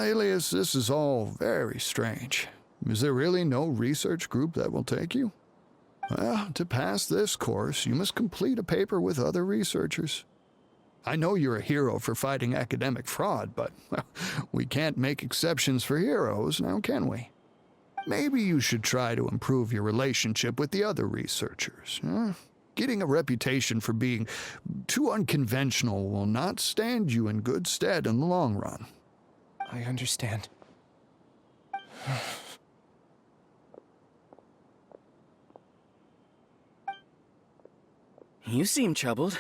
Alias, this is all very strange. Is there really no research group that will take you? Well, to pass this course, you must complete a paper with other researchers. I know you're a hero for fighting academic fraud, but well, we can't make exceptions for heroes, now can we? Maybe you should try to improve your relationship with the other researchers. Getting a reputation for being too unconventional will not stand you in good stead in the long run. I understand. You seem troubled.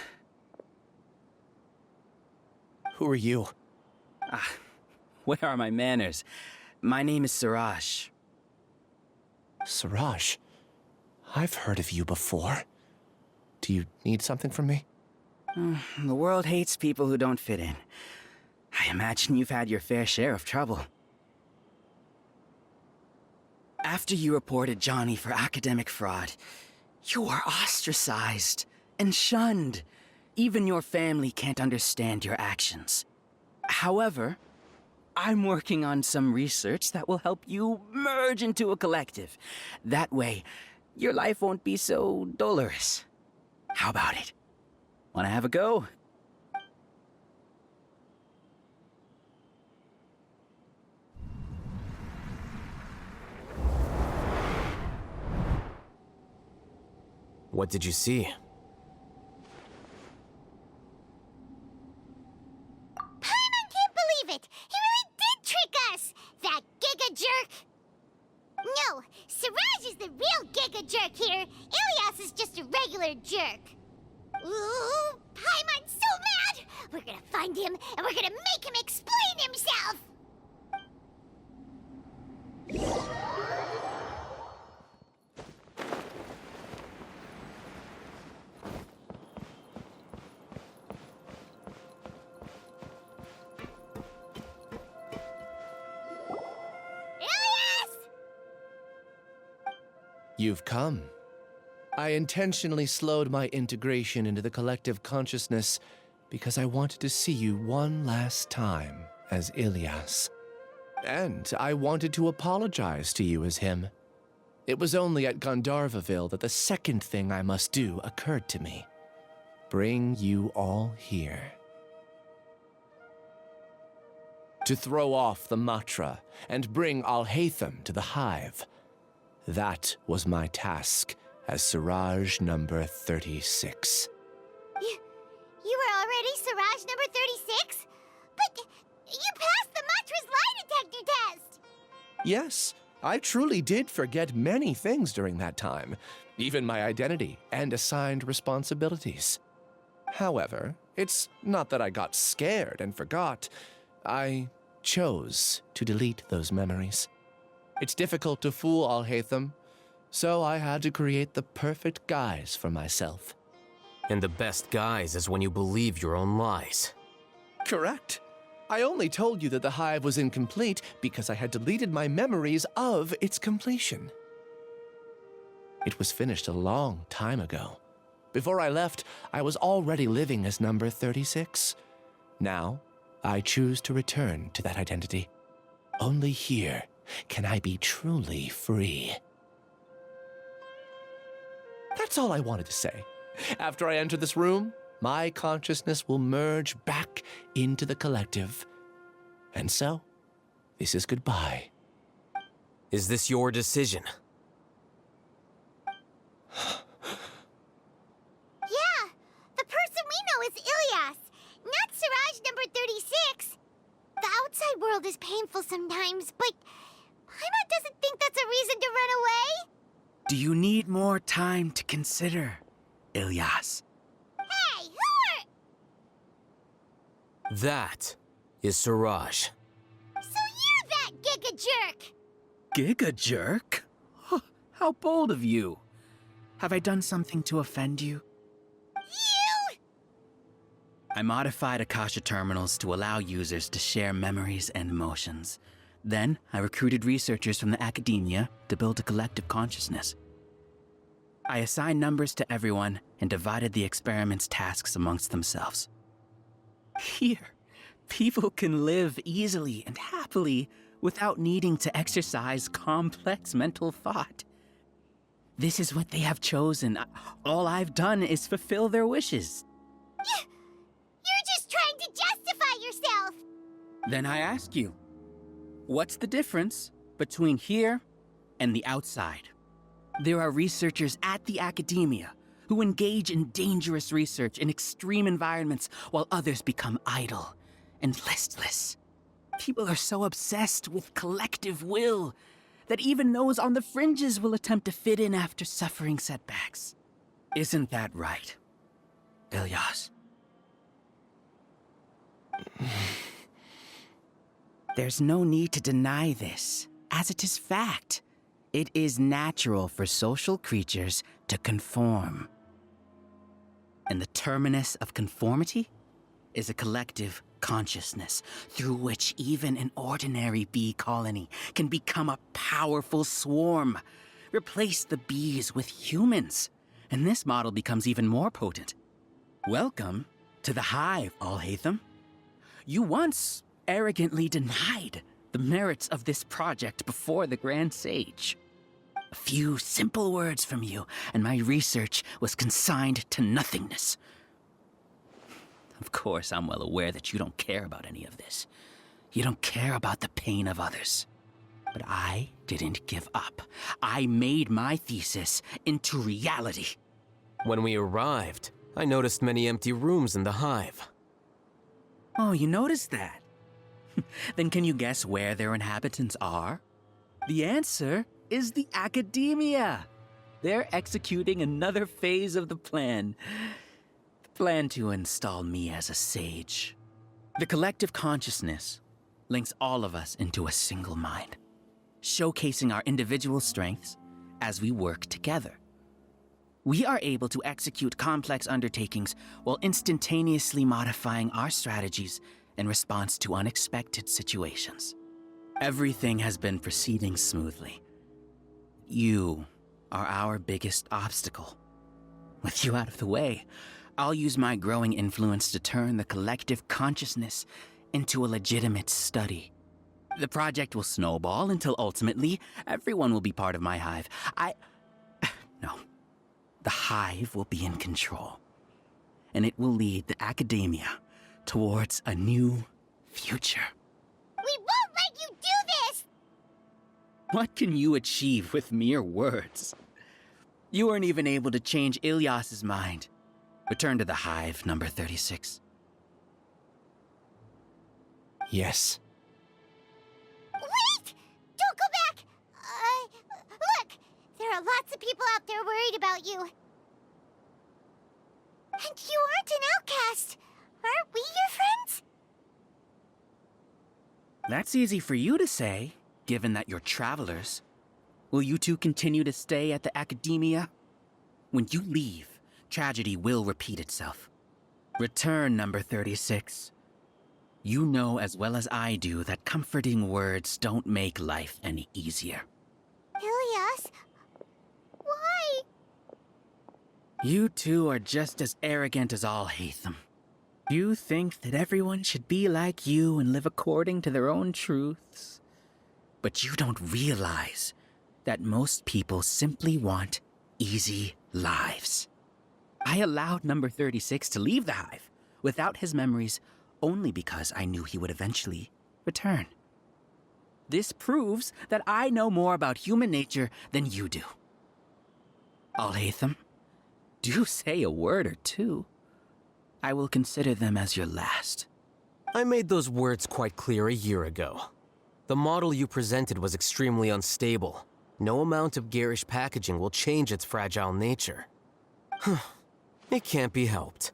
Who are you? Where are my manners? My name is Siraj. Siraj? I've heard of you before. Do you need something from me? The world hates people who don't fit in. I imagine you've had your fair share of trouble. After you reported Johnny for academic fraud, you were ostracized and shunned. Even your family can't understand your actions. However, I'm working on some research that will help you merge into a collective. That way, your life won't be so dolorous. How about it? Wanna have a go? What did you see? Paimon can't believe it! He really did trick us! That giga jerk! No, Siraj is the real giga jerk here. Ilias is just a regular jerk. Ooh, Paimon's so mad! We're gonna find him, and we're gonna make him explain himself! You've come. I intentionally slowed my integration into the collective consciousness because I wanted to see you one last time as Ilias. And I wanted to apologize to you as him. It was only at Gandharvaville that the second thing I must do occurred to me. Bring you all here. To throw off the Matra and bring Alhacén to the hive. That was my task as Siraj number 36. You were already Siraj number 36? But you passed the Matra's lie detector test! Yes, I truly did forget many things during that time, even my identity and assigned responsibilities. However, it's not that I got scared and forgot. I chose to delete those memories. It's difficult to fool Alhacén, so I had to create the perfect guise for myself. And the best guise is when you believe your own lies. Correct. I only told you that the hive was incomplete because I had deleted my memories of its completion. It was finished a long time ago. Before I left, I was already living as number 36. Now, I choose to return to that identity. Only here can I be truly free. That's all I wanted to say. After I enter this room, my consciousness will merge back into the collective. And so, this is goodbye. Is this your decision? Yeah, the person we know is Ilias, not Siraj number 36. The outside world is painful sometimes, but Paimon doesn't think that's a reason to run away. Do you need more time to consider, Ilias? Hey, who are... That is Siraj. So you're that giga jerk! Giga jerk? How bold of you. Have I done something to offend you? You! I modified Akasha terminals to allow users to share memories and emotions. Then, I recruited researchers from the academia to build a collective consciousness. I assigned numbers to everyone and divided the experiment's tasks amongst themselves. Here, people can live easily and happily without needing to exercise complex mental thought. This is what they have chosen. All I've done is fulfill their wishes. You're Then I ask you, what's the difference between here and the outside? There are researchers at the academia who engage in dangerous research in extreme environments while others become idle and listless. People are so obsessed with collective will that even those on the fringes will attempt to fit in after suffering setbacks. Isn't that right, Ilyas? There's no need to deny this, as it is fact. It is natural for social creatures to conform. And the terminus of conformity is a collective consciousness through which even an ordinary bee colony can become a powerful swarm. Replace the bees with humans, and this model becomes even more potent. Welcome to the hive, Alhacén. You once arrogantly denied the merits of this project before the Grand Sage. A few simple words from you, and my research was consigned to nothingness. Of course, I'm well aware that you don't care about any of this. You don't care about the pain of others. But I didn't give up. I made my thesis into reality. When we arrived, I noticed many empty rooms in the hive. Oh, you noticed that? Then can you guess where their inhabitants are? The answer is the academia. They're executing another phase of the plan. The plan to install me as a sage. The collective consciousness links all of us into a single mind, showcasing our individual strengths as we work together. We are able to execute complex undertakings while instantaneously modifying our strategies in response to unexpected situations. Everything has been proceeding smoothly. You are our biggest obstacle. With you out of the way, I'll use my growing influence to turn the collective consciousness into a legitimate study. The project will snowball until ultimately everyone will be part of my hive. No. The hive will be in control, and it will lead the academia towards a new future. We won't let you do this! What can you achieve with mere words? You weren't even able to change Ilyas's mind. Return to the hive, number 36. Yes. Wait! Don't go back! Look! There are lots of people out there worried about you. And you aren't an outcast. Aren't we your friends? That's easy for you to say, given that you're travelers. Will you two continue to stay at the academia? When you leave, tragedy will repeat itself. Return, number 36. You know as well as I do that comforting words don't make life any easier. Ilyas? Why? You two are just as arrogant as Alhacén. You think that everyone should be like you and live according to their own truths. But you don't realize that most people simply want easy lives. I allowed number 36 to leave the hive without his memories only because I knew he would eventually return. This proves that I know more about human nature than you do. Alhacén, do say a word or two. I will consider them as your last. I made those words quite clear a year ago. The model you presented was extremely unstable. No amount of garish packaging will change its fragile nature. It can't be helped.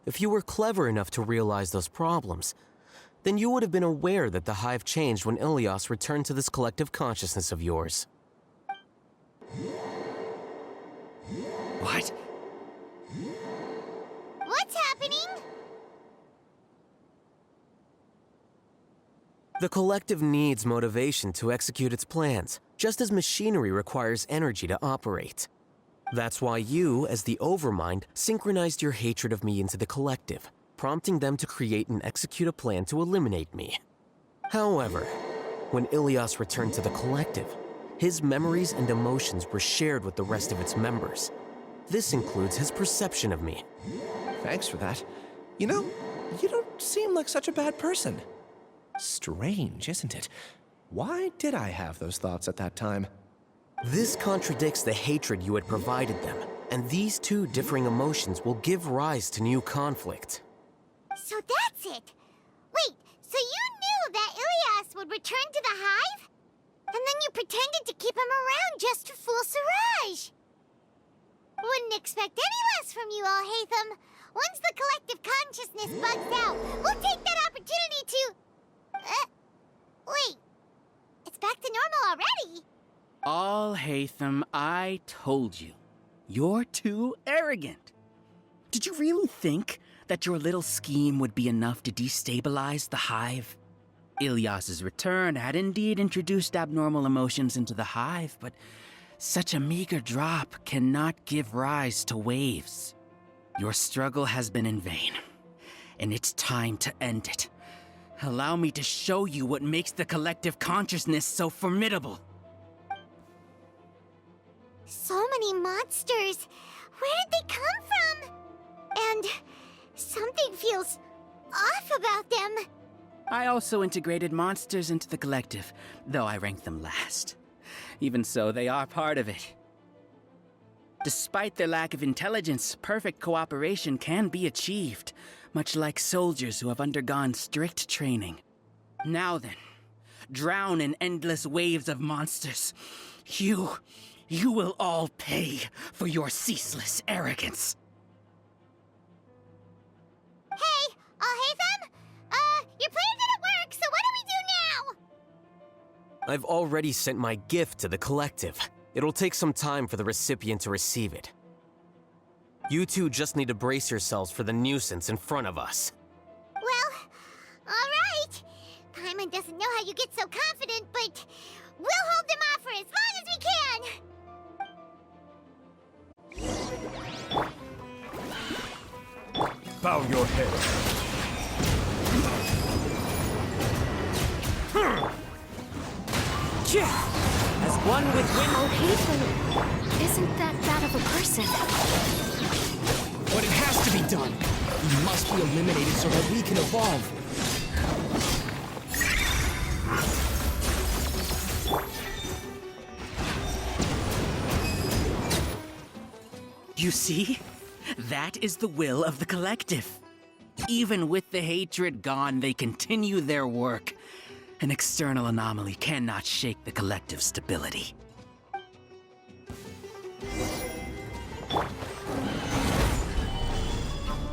If you were clever enough to realize those problems, then you would have been aware that the hive changed when Ilyas returned to this collective consciousness of yours. What? What's happening? The collective needs motivation to execute its plans, just as machinery requires energy to operate. That's why you, as the Overmind, synchronized your hatred of me into the collective, prompting them to create and execute a plan to eliminate me. However, when Ilyas returned to the collective, his memories and emotions were shared with the rest of its members. This includes his perception of me. Thanks for that. You know, you don't seem like such a bad person. Strange, isn't it? Why did I have those thoughts at that time? This contradicts the hatred you had provided them, and these two differing emotions will give rise to new conflict. So that's it. Wait, so you knew that Ilias would return to the hive? And then you pretended to keep him around just to fool Siraj. Wouldn't expect any less from you, Alhacén. Once the collective consciousness bugs out, we'll take that opportunity to... wait. It's back to normal already. Alhacén, I told you. You're too arrogant. Did you really think that your little scheme would be enough to destabilize the hive? Ilias's return had indeed introduced abnormal emotions into the hive, but such a meager drop cannot give rise to waves. Your struggle has been in vain, and it's time to end it. Allow me to show you what makes the collective consciousness so formidable. So many monsters. Where did they come from? And something feels off about them. I also integrated monsters into the collective, though I ranked them last. Even so, they are part of it. Despite their lack of intelligence, perfect cooperation can be achieved, much like soldiers who have undergone strict training. Now then, drown in endless waves of monsters. You will all pay for your ceaseless arrogance. Hey, Alhacén? Your plan didn't work, so what do we do now? I've already sent my gift to the collective. It'll take some time for the recipient to receive it. You two just need to brace yourselves for the nuisance in front of us. Well, all right. Paimon doesn't know how you get so confident, but we'll hold them off for as long as we can. Bow your head. As one with wind. Alhacén, isn't that of a person? But it has to be done. We must be eliminated so that we can evolve. You see? That is the will of the collective. Even with the hatred gone, they continue their work. An external anomaly cannot shake the collective stability.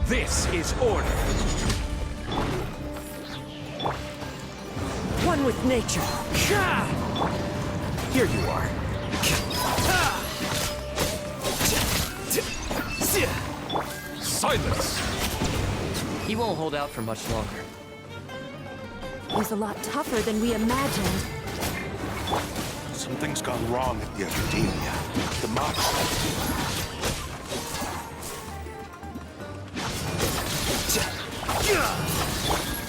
This is order. One with nature. Here you are. Silence! He won't hold out for much longer. He's a lot tougher than we imagined. Something's gone wrong at the Academia. The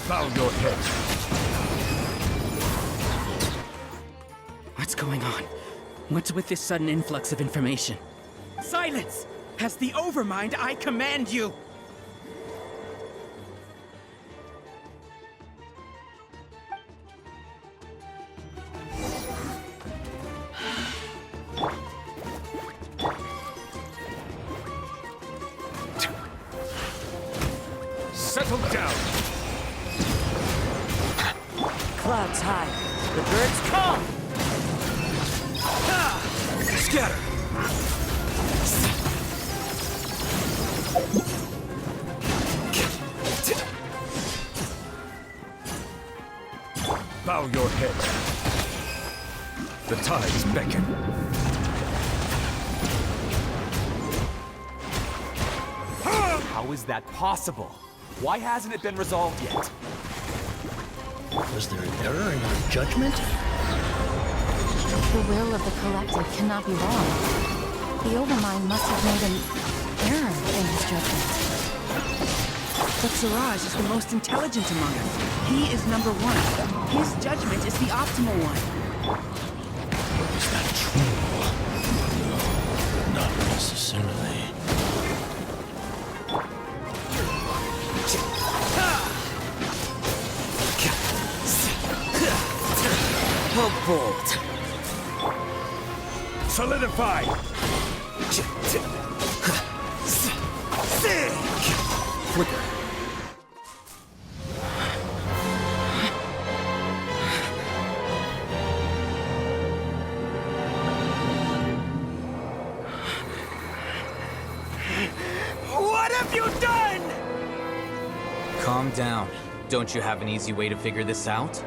Bow your head. What's going on? What's with this sudden influx of information? Silence! As the Overmind, I command you! Settle down! Clouds high. The birds come! Scatter! Bow your head. The tides beckon. How is that possible? Why hasn't it been resolved yet? Was there an error in our judgment? The will of the collective cannot be wrong. The Overmind must have made an error in his judgment. But Siraj is the most intelligent among us. He is number one. His judgment is the optimal one. Is that true? No, not necessarily. solidified! Flicker. What have you done? Calm down. Don't you have an easy way to figure this out?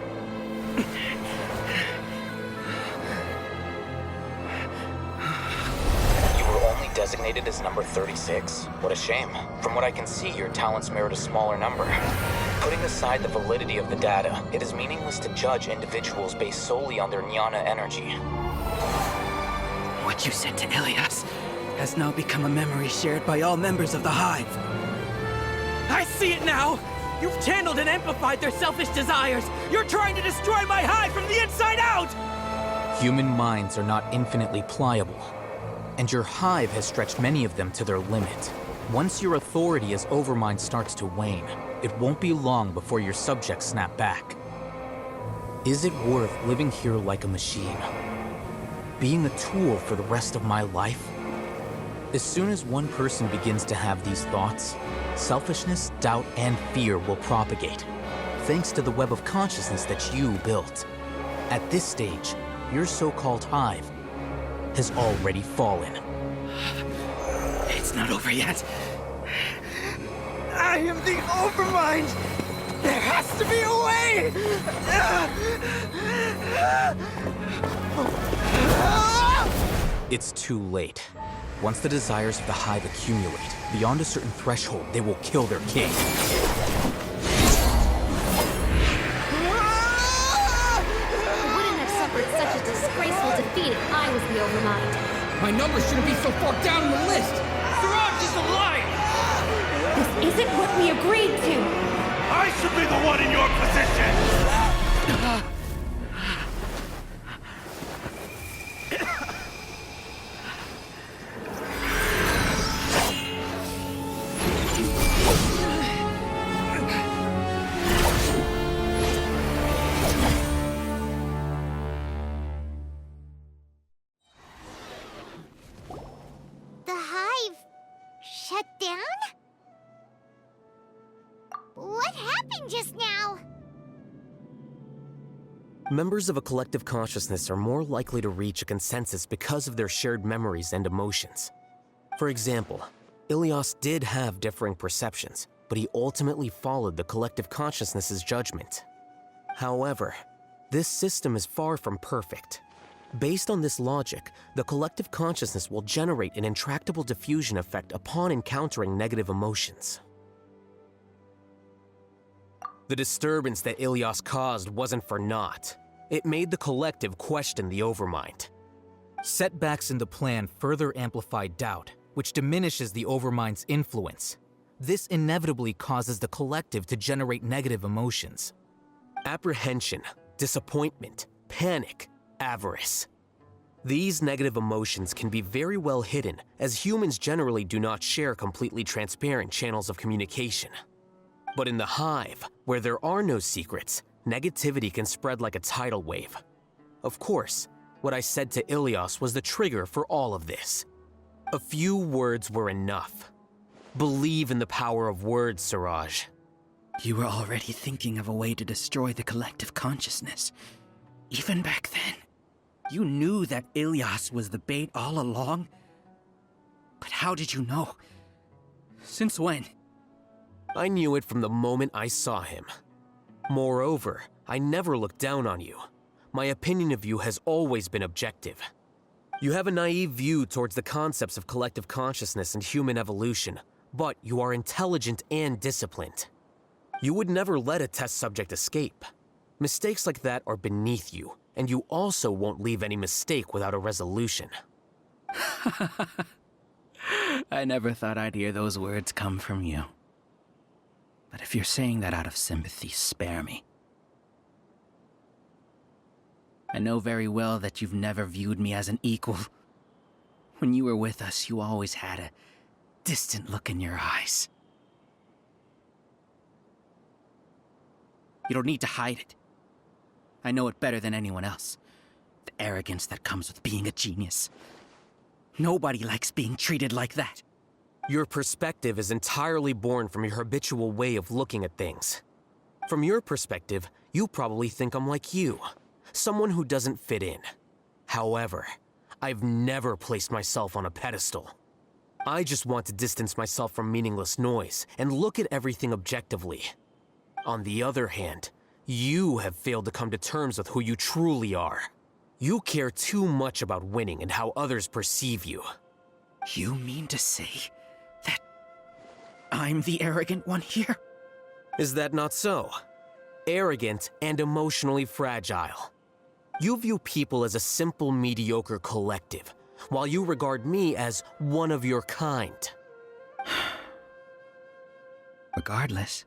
Designated as number 36? What a shame. From what I can see, your talents merit a smaller number. Putting aside the validity of the data, it is meaningless to judge individuals based solely on their jnana energy. What you said to Ilias has now become a memory shared by all members of the Hive. I see it now! You've channeled and amplified their selfish desires! You're trying to destroy my Hive from the inside out! Human minds are not infinitely pliable. And your Hive has stretched many of them to their limit. Once your authority as Overmind starts to wane, it won't be long before your subjects snap back. Is it worth living here like a machine? Being a tool for the rest of my life? As soon as one person begins to have these thoughts, selfishness, doubt, and fear will propagate, thanks to the web of consciousness that you built. At this stage, your so-called Hive has already fallen. It's not over yet. I am the Overmind! There has to be a way! It's too late. Once the desires of the Hive accumulate, beyond a certain threshold, they will kill their king. Such a disgraceful defeat if I was the Overmind. My number shouldn't be so far down the list! Siraj is alive! This isn't what we agreed to! I should be the one in your position! Members of a collective consciousness are more likely to reach a consensus because of their shared memories and emotions. For example, Ilias did have differing perceptions, but he ultimately followed the collective consciousness's judgment. However, this system is far from perfect. Based on this logic, the collective consciousness will generate an intractable diffusion effect upon encountering negative emotions. The disturbance that Ilias caused wasn't for naught. It made the collective question the Overmind. Setbacks in the plan further amplified doubt, which diminishes the Overmind's influence. This inevitably causes the collective to generate negative emotions. Apprehension, disappointment, panic, avarice. These negative emotions can be very well hidden, as humans generally do not share completely transparent channels of communication. But in the Hive, where there are no secrets, negativity can spread like a tidal wave. Of course, what I said to Ilias was the trigger for all of this. A few words were enough. Believe in the power of words, Siraj. You were already thinking of a way to destroy the collective consciousness. Even back then, you knew that Ilias was the bait all along. But how did you know? Since when? I knew it from the moment I saw him. Moreover, I never looked down on you. My opinion of you has always been objective. You have a naive view towards the concepts of collective consciousness and human evolution, but you are intelligent and disciplined. You would never let a test subject escape. Mistakes like that are beneath you, and you also won't leave any mistake without a resolution. I never thought I'd hear those words come from you. But if you're saying that out of sympathy, spare me. I know very well that you've never viewed me as an equal. When you were with us, you always had a distant look in your eyes. You don't need to hide it. I know it better than anyone else. The arrogance that comes with being a genius. Nobody likes being treated like that. Your perspective is entirely born from your habitual way of looking at things. From your perspective, you probably think I'm like you, someone who doesn't fit in. However, I've never placed myself on a pedestal. I just want to distance myself from meaningless noise and look at everything objectively. On the other hand, you have failed to come to terms with who you truly are. You care too much about winning and how others perceive you. You mean to say that I'm the arrogant one here? Is that not so? Arrogant and emotionally fragile. You view people as a simple, mediocre collective, while you regard me as one of your kind. Regardless,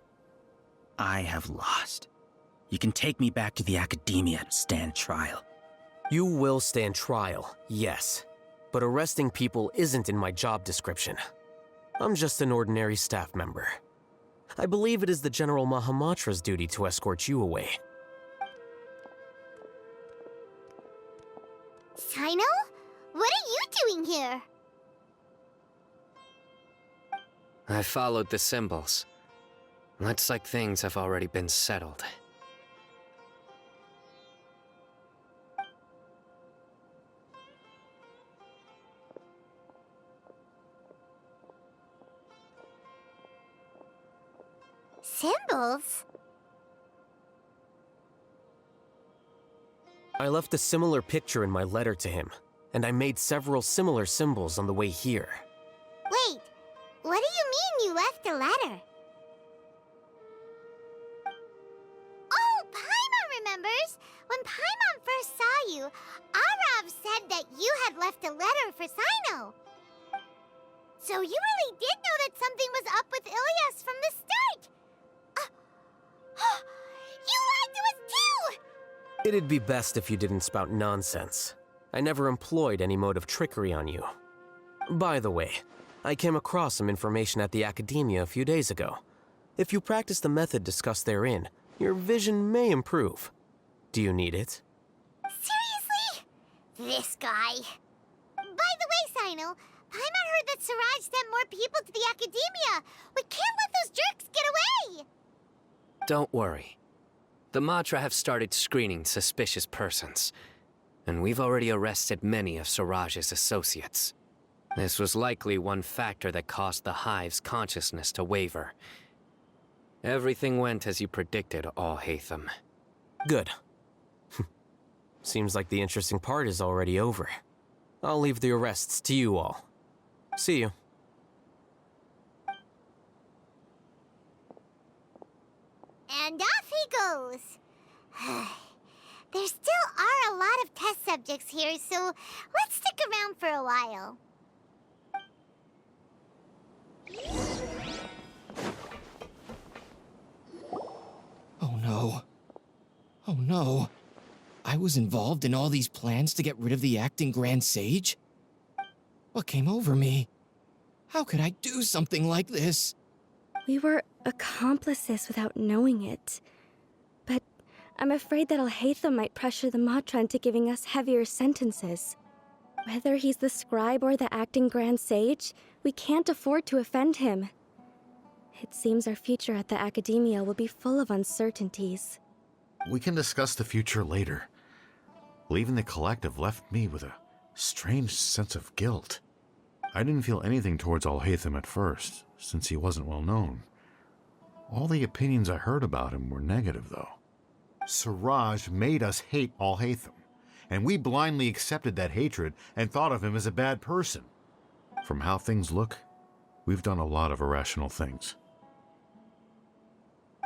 I have lost. You can take me back to the academia and stand trial. You will stand trial, yes. But arresting people isn't in my job description. I'm just an ordinary staff member. I believe it is the General Mahamatra's duty to escort you away. Sino? What are you doing here? I followed the symbols. Looks like things have already been settled. Symbols? I left a similar picture in my letter to him, and I made several similar symbols on the way here. Wait, what do you mean you left a letter? Oh, Paimon remembers! When Paimon first saw you, Arav said that you had left a letter for Sino. So you really did know that something was up with Ilias from the start! You lied to us too! It'd be best if you didn't spout nonsense. I never employed any mode of trickery on you. By the way, I came across some information at the Academia a few days ago. If you practice the method discussed therein, your vision may improve. Do you need it? Seriously? This guy. By the way, Sino, Paimon heard that Siraj sent more people to the Academia. We can't let those jerks get away! Don't worry. The Matra have started screening suspicious persons, and we've already arrested many of Siraj's associates. This was likely one factor that caused the Hive's consciousness to waver. Everything went as you predicted, Alhacén. Good. Seems like the interesting part is already over. I'll leave the arrests to you all. See you. And off he goes. There still are a lot of test subjects here, so let's stick around for a while. Oh no. Oh no. I was involved in all these plans to get rid of the acting Grand Sage? What came over me? How could I do something like this? We were accomplices without knowing it. But I'm afraid that Alhacén might pressure the Matra into giving us heavier sentences. Whether he's the scribe or the acting Grand Sage, we can't afford to offend him. It seems our future at the Academia will be full of uncertainties. We can discuss the future later. Leaving the collective left me with a strange sense of guilt. I didn't feel anything towards Alhacén at first, since he wasn't well known. All the opinions I heard about him were negative, though. Siraj made us hate Alhacén, and we blindly accepted that hatred and thought of him as a bad person. From how things look, we've done a lot of irrational things.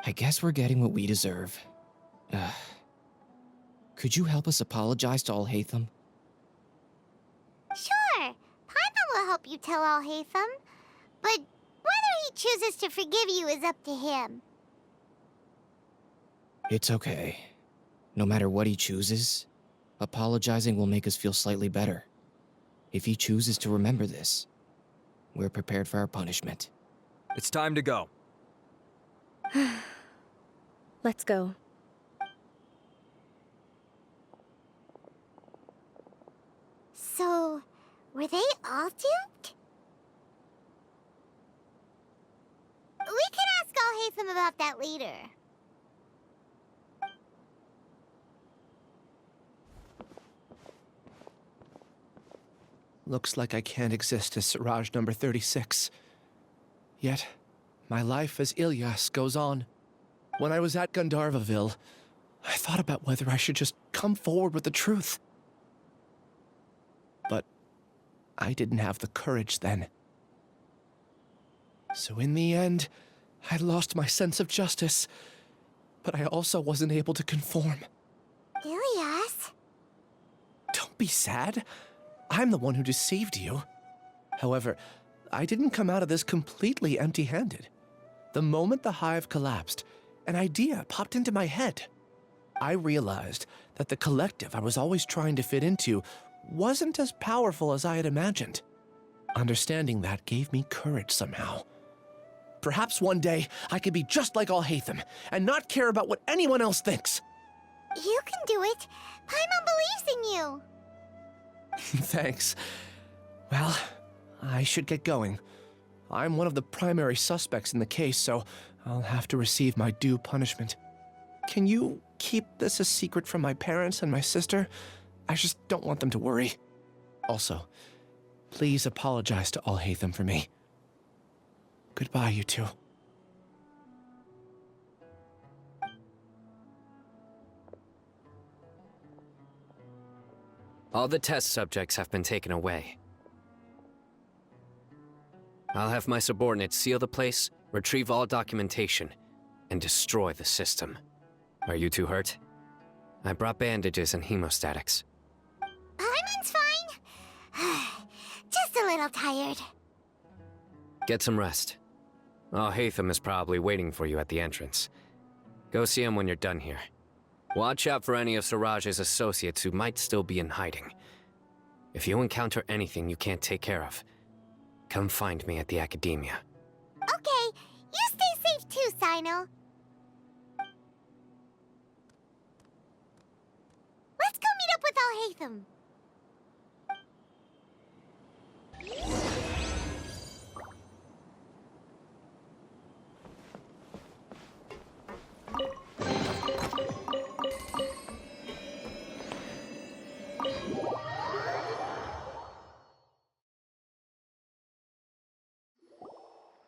I guess we're getting what we deserve. Could you help us apologize to Alhacén? Sure, Paimon will help you tell Alhacén, but whether he chooses to forgive you is up to him. It's okay. No matter what he chooses, apologizing will make us feel slightly better. If he chooses to remember this, we're prepared for our punishment. It's time to go. Let's go. So, Were they all duped? We can ask Alhacén about that later. Looks like I can't exist as Siraj number 36. Yet, my life as Ilyas goes on. When I was at Gandharvaville, I thought about whether I should just come forward with the truth. But I didn't have the courage then. So in the end, I lost my sense of justice, but I also wasn't able to conform. Ilyas? Don't be sad. I'm the one who deceived you. However, I didn't come out of this completely empty-handed. The moment the hive collapsed, an idea popped into my head. I realized that the collective I was always trying to fit into wasn't as powerful as I had imagined. Understanding that gave me courage somehow. Perhaps one day I could be just like Alhacén and not care about what anyone else thinks. You can do it. Paimon believes in you. Thanks. Well, I should get going. I'm one of the primary suspects in the case, so I'll have to receive my due punishment. Can you keep this a secret from my parents and my sister? I just don't want them to worry. Also, please apologize to Alhacén for me. Goodbye, you two. All the test subjects have been taken away. I'll have my subordinates seal the place, retrieve all documentation, and destroy the system. Are you two hurt? I brought bandages and hemostatics. Paimon's fine. Just a little tired. Get some rest. Alhacén is probably waiting for you at the entrance. Go see him when you're done here. Watch out for any of Siraj's associates who might still be in hiding. If you encounter anything you can't take care of, come find me at the Academia. Okay, you stay safe too, Sino. Let's go meet up with Alhacén.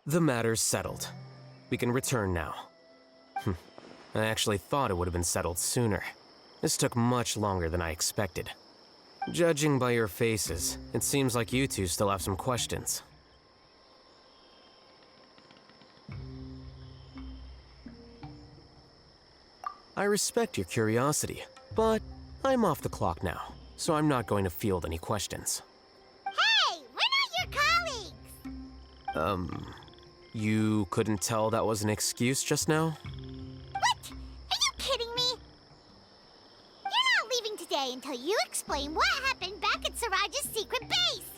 The matter's settled. We can return now. I actually thought it would have been settled sooner. This took much longer than I expected. Judging by your faces, it seems like you two still have some questions. I respect your curiosity, but I'm off the clock now, so I'm not going to field any questions. Hey, we're not your colleagues! You couldn't tell that was an excuse just now? What? Are you kidding me? You're not leaving today until you explain what happened back at Siraj's secret base!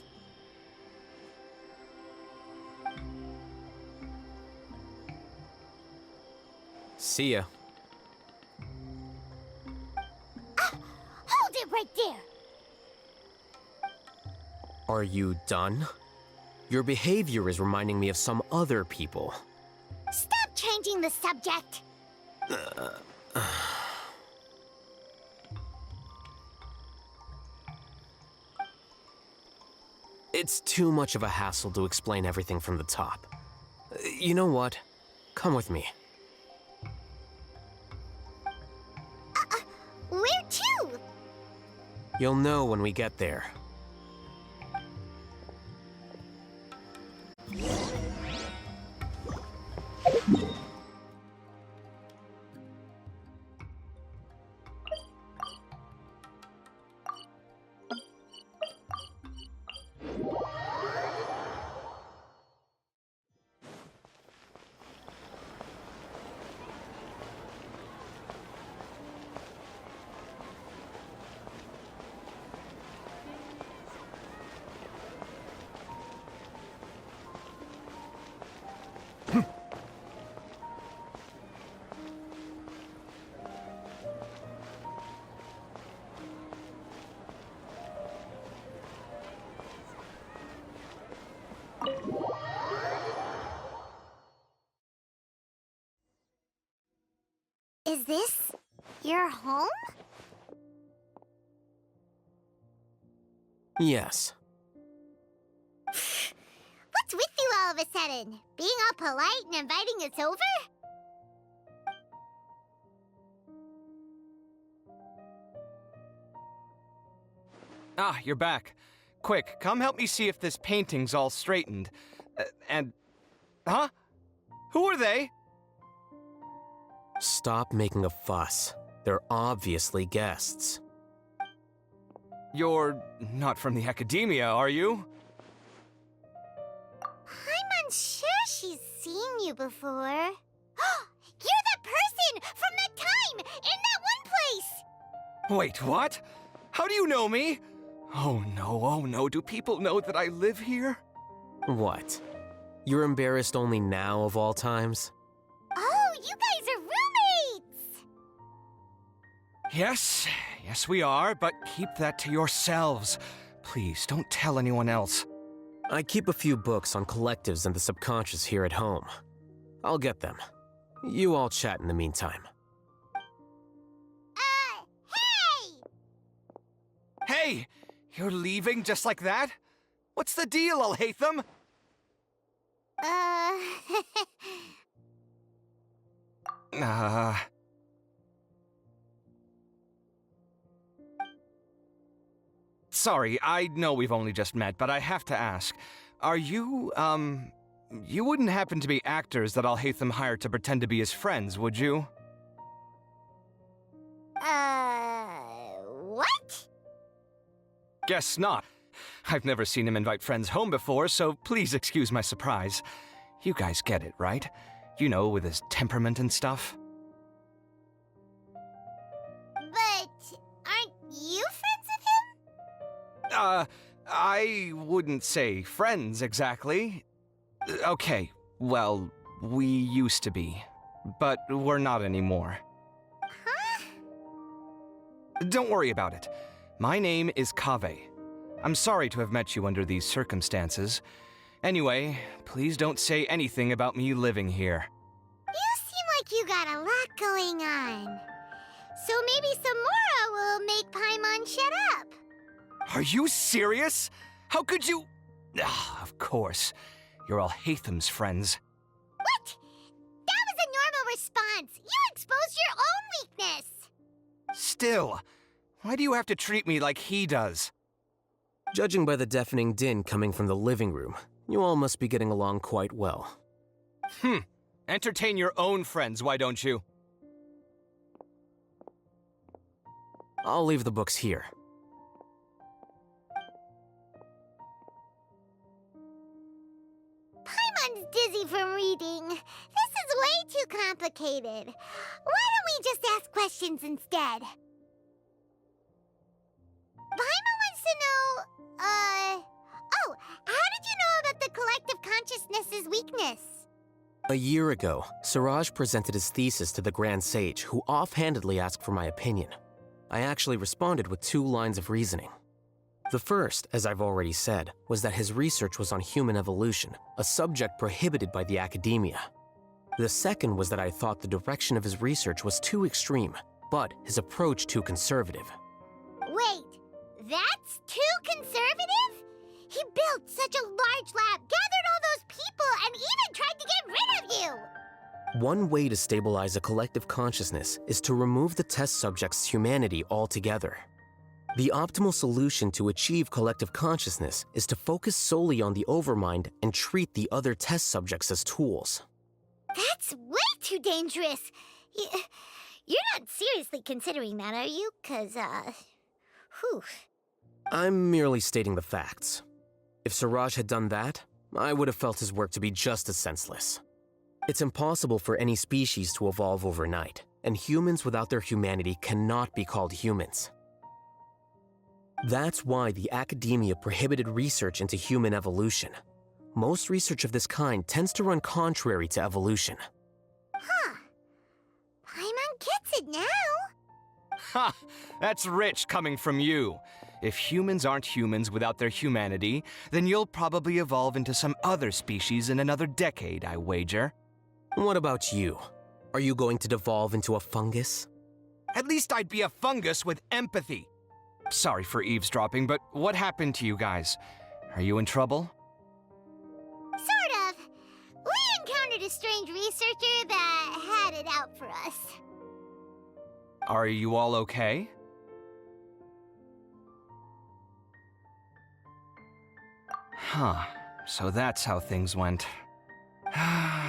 See ya. Hold it right there! Are you done? Your behavior is reminding me of some other people. Stop changing the subject! It's too much of a hassle to explain everything from the top. You know what? Come with me. Where to? You'll know when we get there. You're home? Yes. What's with you all of a sudden? Being all polite and inviting us over? Ah, you're back. Quick, come help me see if this painting's all straightened. Huh? Who are they? Stop making a fuss. They're obviously guests. You're not from the academia, are you? I'm unsure she's seen you before. You're that person from that time in that one place! Wait, what? How do you know me? Oh no, do people know that I live here? What? You're embarrassed only now of all times? Oh, you guys are roommates! Yes we are, but keep that to yourselves. Please, don't tell anyone else. I keep a few books on collectives and the subconscious here at home. I'll get them. You all chat in the meantime. Hey! You're leaving just like that? What's the deal, Alhacén? Sorry, I know we've only just met, but I have to ask. Are you, you wouldn't happen to be actors that Alhacén hired to pretend to be his friends, would you? What? Guess not. I've never seen him invite friends home before, so please excuse my surprise. You guys get it, right? You know, with his temperament and stuff. But aren't you friends with him? I wouldn't say friends exactly. Okay, well, we used to be, but we're not anymore. Huh? Don't worry about it. My name is Kaveh. I'm sorry to have met you under these circumstances. Anyway, please don't say anything about me living here. You seem like you got a lot going on. So maybe Samora will make Paimon shut up. Are you serious? How could you? Of course. You're Alhacén's friends. What? That was a normal response. You exposed your own weakness. Still, why do you have to treat me like he does? Judging by the deafening din coming from the living room, you all must be getting along quite well. Entertain your own friends, why don't you? I'll leave the books here. Paimon's dizzy from reading. This is way too complicated. Why don't we just ask questions instead? Paimon wants to know, how did you know about the collective consciousness's weakness? A year ago, Siraj presented his thesis to the Grand Sage, who offhandedly asked for my opinion. I actually responded with 2 lines of reasoning. The first, as I've already said, was that his research was on human evolution, a subject prohibited by the academia. The second was that I thought the direction of his research was too extreme, but his approach too conservative. Wait, that's too conservative? He built such a large lab, gathered all those people, and even tried to get rid of you! One way to stabilize a collective consciousness is to remove the test subject's humanity altogether. The optimal solution to achieve collective consciousness is to focus solely on the overmind and treat the other test subjects as tools. That's way too dangerous. You're not seriously considering that, are you? 'Cause, whew. I'm merely stating the facts. If Siraj had done that, I would have felt his work to be just as senseless. It's impossible for any species to evolve overnight, and humans without their humanity cannot be called humans. That's why the academia prohibited research into human evolution. Most research of this kind tends to run contrary to evolution. Huh. Paimon gets it now. Ha! That's rich coming from you. If humans aren't humans without their humanity, then you'll probably evolve into some other species in another decade, I wager. What about you? Are you going to devolve into a fungus? At least I'd be a fungus with empathy. Sorry for eavesdropping, but what happened to you guys? Are you in trouble? Sort of. We encountered a strange researcher that had it out for us. Are you all okay? Huh. So that's how things went.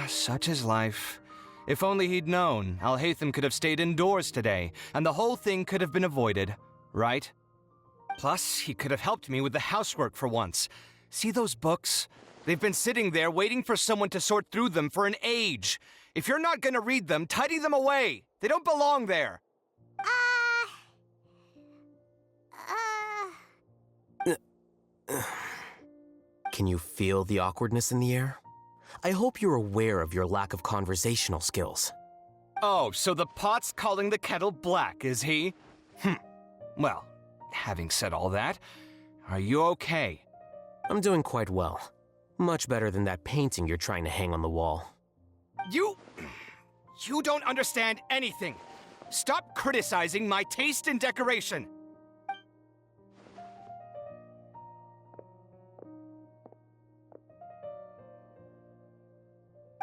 Such is life. If only he'd known, Alhacén could have stayed indoors today, and the whole thing could have been avoided, right? Plus, he could have helped me with the housework for once. See those books? They've been sitting there waiting for someone to sort through them for an age. If you're not gonna read them, tidy them away. They don't belong there. Can you feel the awkwardness in the air? I hope you're aware of your lack of conversational skills. Oh, so the pot's calling the kettle black, is he? Well, having said all that, are you okay? I'm doing quite well. Much better than that painting you're trying to hang on the wall. You don't understand anything. Stop criticizing my taste in decoration.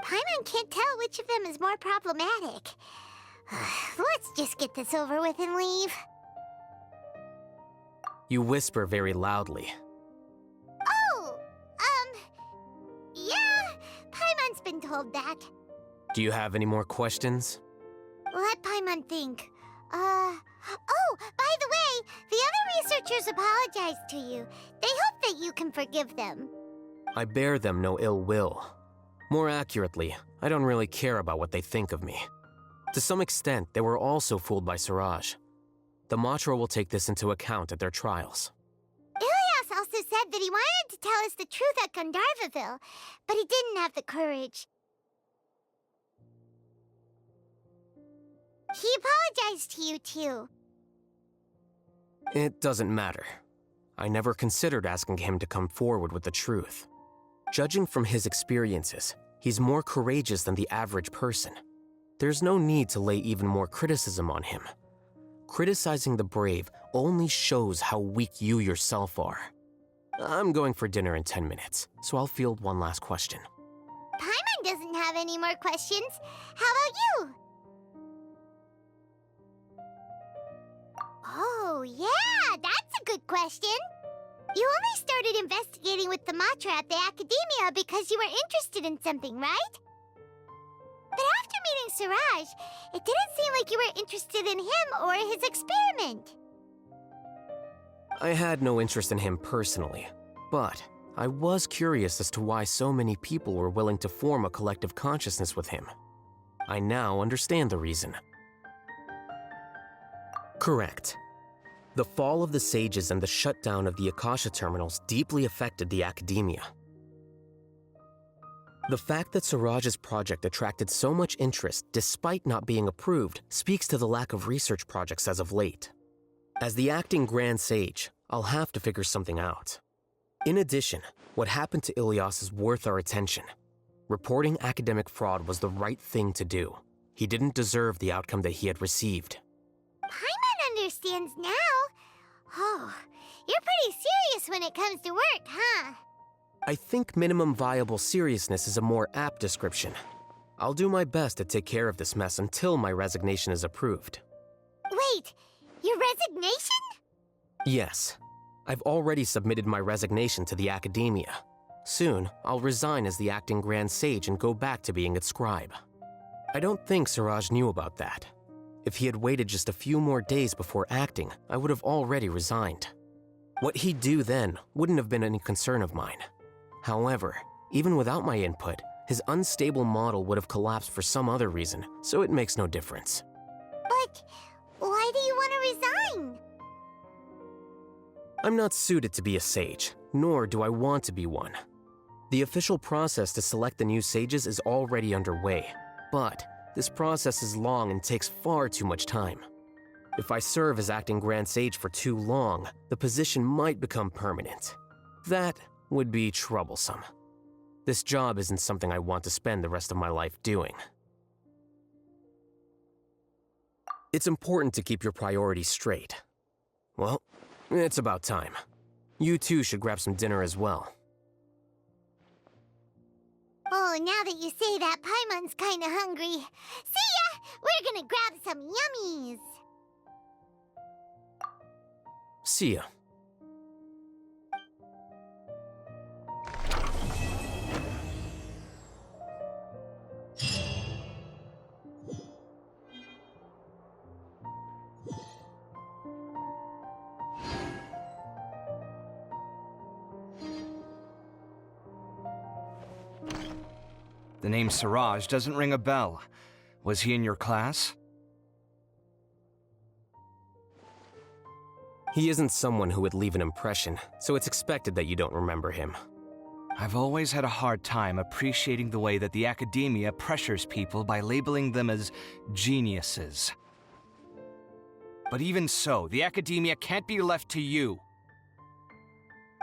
Paimon can't tell which of them is more problematic. Let's just get this over with and leave. You whisper very loudly. Oh, yeah, Paimon's been told that. Do you have any more questions? Let Paimon think. Oh, by the way, the other researchers apologized to you. They hope that you can forgive them. I bear them no ill will. More accurately, I don't really care about what they think of me. To some extent, they were also fooled by Siraj. The Matra will take this into account at their trials. Ilias also said that he wanted to tell us the truth at Gandharvaville, but he didn't have the courage. He apologized to you, too. It doesn't matter. I never considered asking him to come forward with the truth. Judging from his experiences, he's more courageous than the average person. There's no need to lay even more criticism on him. Criticizing the brave only shows how weak you yourself are. I'm going for dinner in 10 minutes, so I'll field one last question. Paimon doesn't have any more questions. How about you? Oh, yeah, that's a good question. You only started investigating with the Matra at the Academia because you were interested in something, right? But after meeting Siraj, it didn't seem like you were interested in him or his experiment. I had no interest in him personally, but I was curious as to why so many people were willing to form a collective consciousness with him. I now understand the reason. Correct. The fall of the sages and the shutdown of the Akasha terminals deeply affected the Academia. The fact that Siraj's project attracted so much interest despite not being approved speaks to the lack of research projects as of late. As the acting Grand Sage, I'll have to figure something out. In addition, what happened to Ilias is worth our attention. Reporting academic fraud was the right thing to do. He didn't deserve the outcome that he had received. Paimon understands now. Oh, you're pretty serious when it comes to work, huh? I think minimum viable seriousness is a more apt description. I'll do my best to take care of this mess until my resignation is approved. Wait, your resignation? Yes. I've already submitted my resignation to the Academia. Soon, I'll resign as the acting Grand Sage and go back to being its scribe. I don't think Siraj knew about that. If he had waited just a few more days before acting, I would have already resigned. What he'd do then wouldn't have been any concern of mine. However, even without my input, his unstable model would have collapsed for some other reason, so it makes no difference. But why do you want to resign? I'm not suited to be a sage, nor do I want to be one. The official process to select the new sages is already underway, but this process is long and takes far too much time. If I serve as acting Grand Sage for too long, the position might become permanent. That would be troublesome. This job isn't something I want to spend the rest of my life doing. It's important to keep your priorities straight. Well, it's about time. You two should grab some dinner as well. Oh, now that you say that, Paimon's kinda hungry. See ya! We're gonna grab some yummies! See ya. The name Siraj doesn't ring a bell. Was he in your class? He isn't someone who would leave an impression, so it's expected that you don't remember him. I've always had a hard time appreciating the way that the academia pressures people by labeling them as geniuses. But even so, the academia can't be left to you.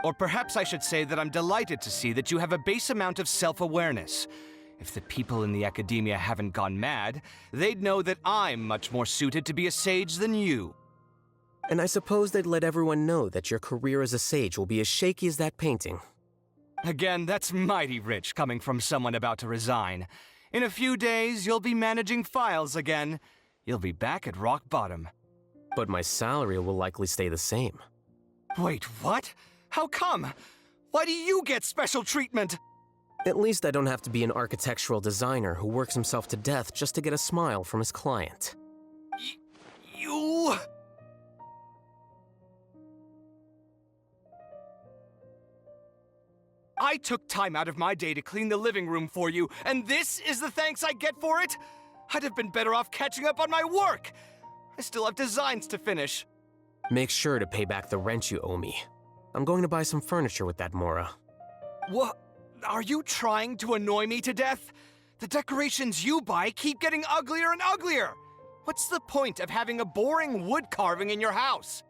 Or perhaps I should say that I'm delighted to see that you have a base amount of self-awareness. If the people in the academia haven't gone mad, they'd know that I'm much more suited to be a sage than you. And I suppose they'd let everyone know that your career as a sage will be as shaky as that painting. Again, that's mighty rich coming from someone about to resign. In a few days, you'll be managing files again. You'll be back at rock bottom. But my salary will likely stay the same. Wait, what? How come? Why do you get special treatment? At least I don't have to be an architectural designer who works himself to death just to get a smile from his client. You... I took time out of my day to clean the living room for you, and this is the thanks I get for it? I'd have been better off catching up on my work. I still have designs to finish. Make sure to pay back the rent you owe me. I'm going to buy some furniture with that Mora. What? Are you trying to annoy me to death? The decorations you buy keep getting uglier and uglier. What's the point of having a boring wood carving in your house?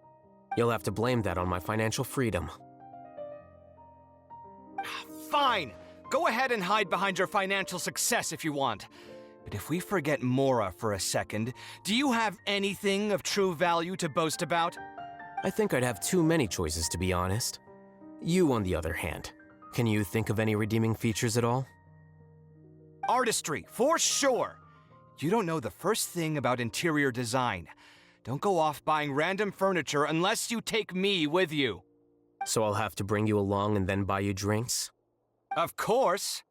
You'll have to blame that on my financial freedom. Fine. Go ahead and hide behind your financial success if you want. But if we forget Mora for a second, do you have anything of true value to boast about? I think I'd have too many choices, to be honest. You, on the other hand, can you think of any redeeming features at all? Artistry, for sure. You don't know the first thing about interior design. Don't go off buying random furniture unless you take me with you. So I'll have to bring you along and then buy you drinks? Of course.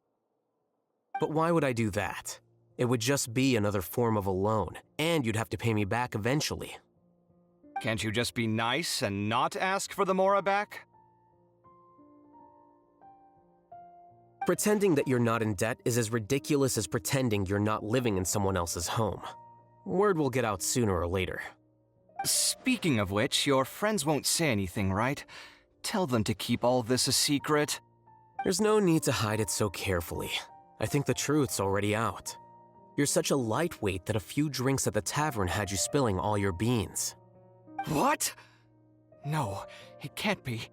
But why would I do that? It would just be another form of a loan, and you'd have to pay me back eventually. Can't you just be nice and not ask for the Mora back? Pretending that you're not in debt is as ridiculous as pretending you're not living in someone else's home. Word will get out sooner or later. Speaking of which, your friends won't say anything, right? Tell them to keep all this a secret. There's no need to hide it so carefully. I think the truth's already out. You're such a lightweight that a few drinks at the tavern had you spilling all your beans. What? No, it can't be.